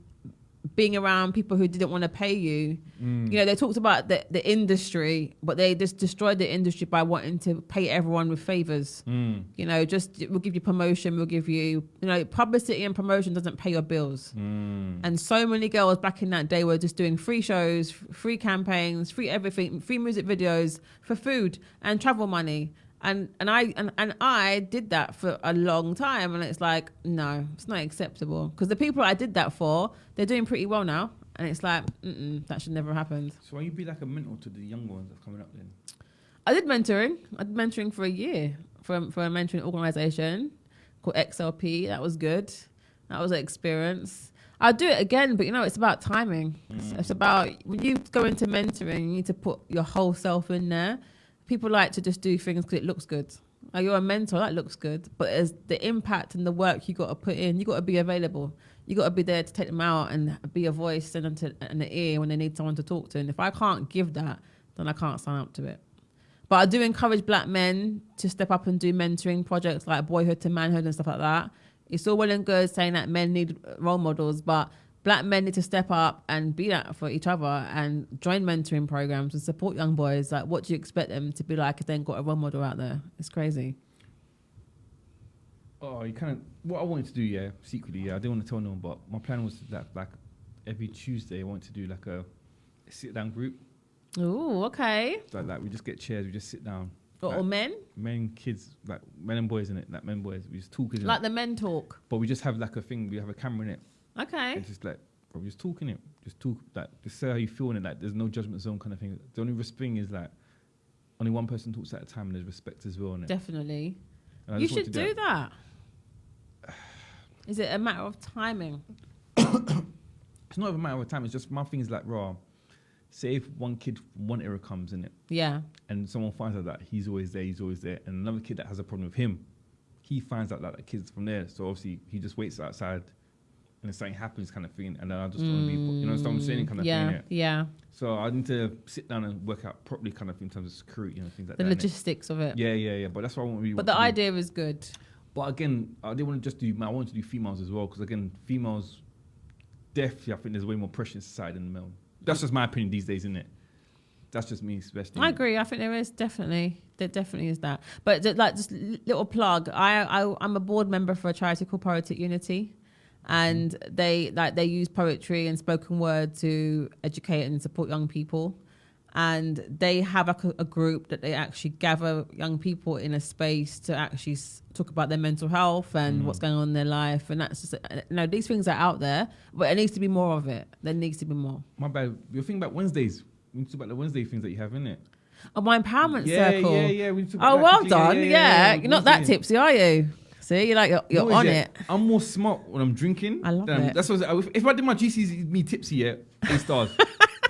being around people who didn't want to pay you. You know, they talked about the industry, but they just destroyed the industry by wanting to pay everyone with favours. You know, we'll give you promotion, we'll give you, you know, publicity and promotion doesn't pay your bills. And so many girls back in that day were just doing free shows, free campaigns, free everything, free music videos for food and travel money. And I did that for a long time, and it's like, no, it's not acceptable, because the people I did that for, they're doing pretty well now, and it's like, that should never have happened. So why you be like a mentor to the younger ones that's coming up then? I did mentoring for a year for a mentoring organisation called XLP. That was good. That was an experience. I'll do it again, but you know, it's about timing. It's about, when you go into mentoring, you need to put your whole self in there. People like to just do things because it looks good. Like, you're a mentor, that looks good. But as the impact and the work you got to put in, you got to be available. You got to be there to take them out and be a voice and an ear when they need someone to talk to. And if I can't give that, then I can't sign up to it. But I do encourage black men to step up and do mentoring projects like Boyhood to Manhood and stuff like that. It's all well and good saying that men need role models, but black men need to step up and be that for each other and join mentoring programs and support young boys. Like, what do you expect them to be like if they ain't got a role model out there? It's crazy. Oh, you kind of, what I wanted to do, secretly, I didn't want to tell no one, but my plan was that, like, every Tuesday I wanted to do like a sit-down group. Ooh, okay. So, like, we just get chairs, we just sit down. Or men? Men, kids, like men and boys in it, like men, boys. We just talk. Like the men talk. But we just have like a thing, we have a camera in it. Okay. It's just like, bro, just talking it. Just talk, like, just say how you feel in it. Like, there's no judgment zone kind of thing. The only thing is, like, only one person talks at a time and there's respect as well in it. Definitely. You should do that. Is it a matter of timing? It's not a matter of time. It's just, my thing is like, raw. Say if one kid from one era comes in it. Yeah. And someone finds out that he's always there. And another kid that has a problem with him, he finds out that the kid's from there. So obviously he just waits outside and if something happens kind of thing. And then I just want to be, you know what I'm saying? Kind of thing. Yeah. So I need to sit down and work out properly kind of in terms of security and things like the that. The logistics of it. Yeah. But that's what I want to be. But the idea is good. But again, I didn't want to just do, I wanted to do females as well. Because again, females, definitely, I think there's way more pressure in society than the male. That's just my opinion these days, isn't it? That's just me, especially. I agree. I think there definitely is that. But just little plug. I'm a board member for a charity called Poetic Unity, and they use poetry and spoken word to educate and support young people. And they have a group that they actually gather young people in a space to actually talk about their mental health and what's going on in their life. And that's just, these things are out there, but it needs to be more of it. There needs to be more. My bad. You're thinking about Wednesdays. We need to talk about the Wednesday things that you have, innit? Oh, my empowerment circle. Yeah. We need to talk about well done. Yeah. You're not that tipsy, are you? See, you're on it. I'm more smart when I'm drinking. I love it. That's what if I did my GCs, me tipsy, A stars.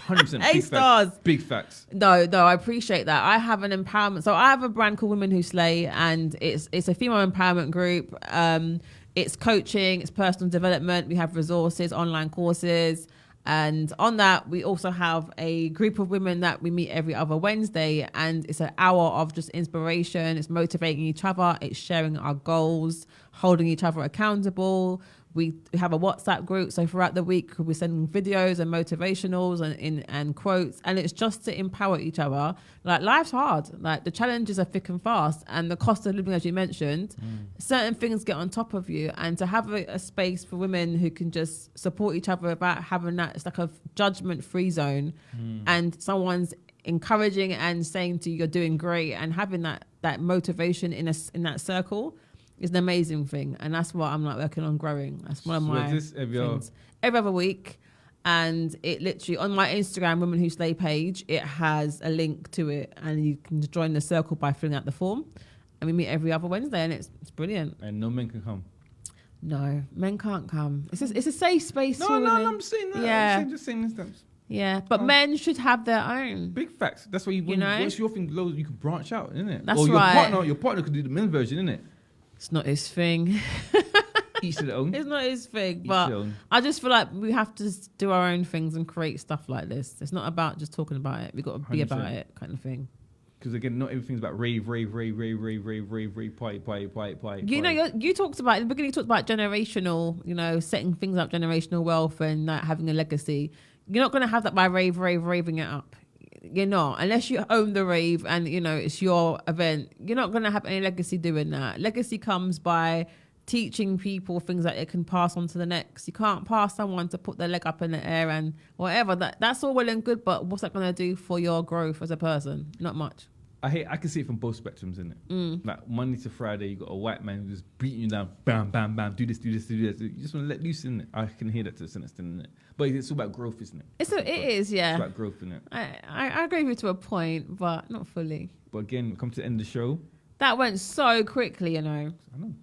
100%. A stars. Big facts. No, I appreciate that. I have an empowerment. So I have a brand called Women Who Slay, and it's a female empowerment group. It's coaching, it's personal development. We have resources, online courses. And on that, we also have a group of women that we meet every other Wednesday. And it's an hour of just inspiration. It's motivating each other. It's sharing our goals, holding each other accountable, We have a WhatsApp group, so throughout the week we're sending videos and motivationals and quotes, and it's just to empower each other. Like, life's hard, like the challenges are thick and fast, and the cost of living, as you mentioned, certain things get on top of you, and to have a space for women who can just support each other without having that, it's like a judgment-free zone, and someone's encouraging and saying to you, you're doing great, and having that motivation in that circle is an amazing thing. And that's what I'm like working on growing. That's one of my things. Every other week. And it literally, on my Instagram Women Who Slay page, it has a link to it, and you can join the circle by filling out the form. And we meet every other Wednesday, and it's brilliant. And no men can come. No, men can't come. It's a safe space. No, I'm saying that. Yeah. I'm just saying this stuff. Yeah, but men should have their own. Big facts. That's why you know, once your thing glows, you can branch out, innit? That's or right. Your partner could do the men's version, innit? It's not his thing. Each to their own. It's not his thing, but I just feel like we have to do our own things and create stuff like this. It's not about just talking about it. We've got to be 100%. About it, kind of thing. Because again, not everything's about rave, party. You know, you talked about, in the beginning, you talked about generational, you know, setting things up, generational wealth and like, having a legacy. You're not going to have that by raving it up. You're not. Unless you own the rave and, you know, it's your event, you're not going to have any legacy doing that. Legacy comes by teaching people things that it can pass on to the next. You can't pass someone to put their leg up in the air and whatever. That's all well and good, but what's that going to do for your growth as a person? Not much. I can see it from both spectrums, innit? Like Monday to Friday, you got a white man who's beating you down, bam, bam, bam, do this. You just want to let loose, innit? I can hear that to a certain extent, innit? But it's all about growth, isn't it? It is, yeah. It's about growth, innit? I agree with you to a point, but not fully. But again, we come to the end of the show. That went so quickly, you know. I know.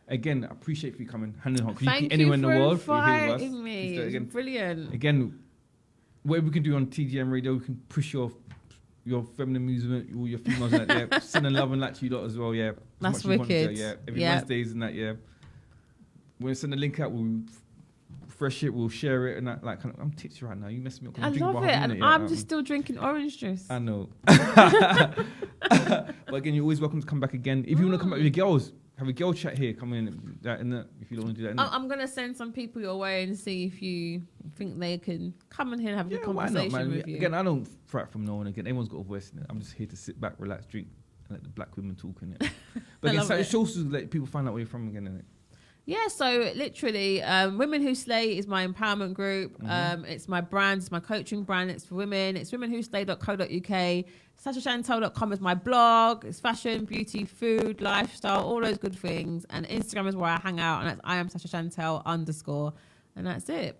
Again, I appreciate you coming hand in hand. Thank you anywhere in the world for inviting me. Again, brilliant. Again, whatever we can do on TGM Radio, we can push your feminine movement, all your females out there, sending love and light to you lot as well, yeah. That's wicked. Every Wednesdays and that, yeah. We'll send a link out, we'll refresh it, we'll share it and that. Like, I'm tipsy right now. You messed me up. I love it, and I'm just still drinking orange juice. I know. But again, you're always welcome to come back again. If you want to come back with your girls, have a girl chat here. Come in, if you don't want to do that. I'm going to send some people your way and see if you think they can come in here and have a conversation why not, with you. Again, I don't fight from no one. Again, everyone's got a voice in it. I'm just here to sit back, relax, drink, and let the black women talk in it. But again, it shows to let people find out where you're from again, innit? Yeah, so literally, Women Who Slay is my empowerment group. It's my brand, it's my coaching brand. It's for women. It's womenwhoslay.co.uk. SashaChantel.com is my blog. It's fashion, beauty, food, lifestyle, all those good things. And Instagram is where I hang out, and that's I am SashaChantel _ And that's it.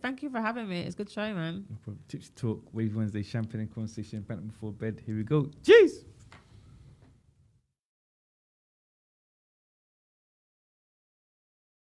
Thank you for having me. It's a good show, man. No problem. Tipsy Talk, Wave Wednesday, champagne and conversation, banter before bed. Here we go. Cheers.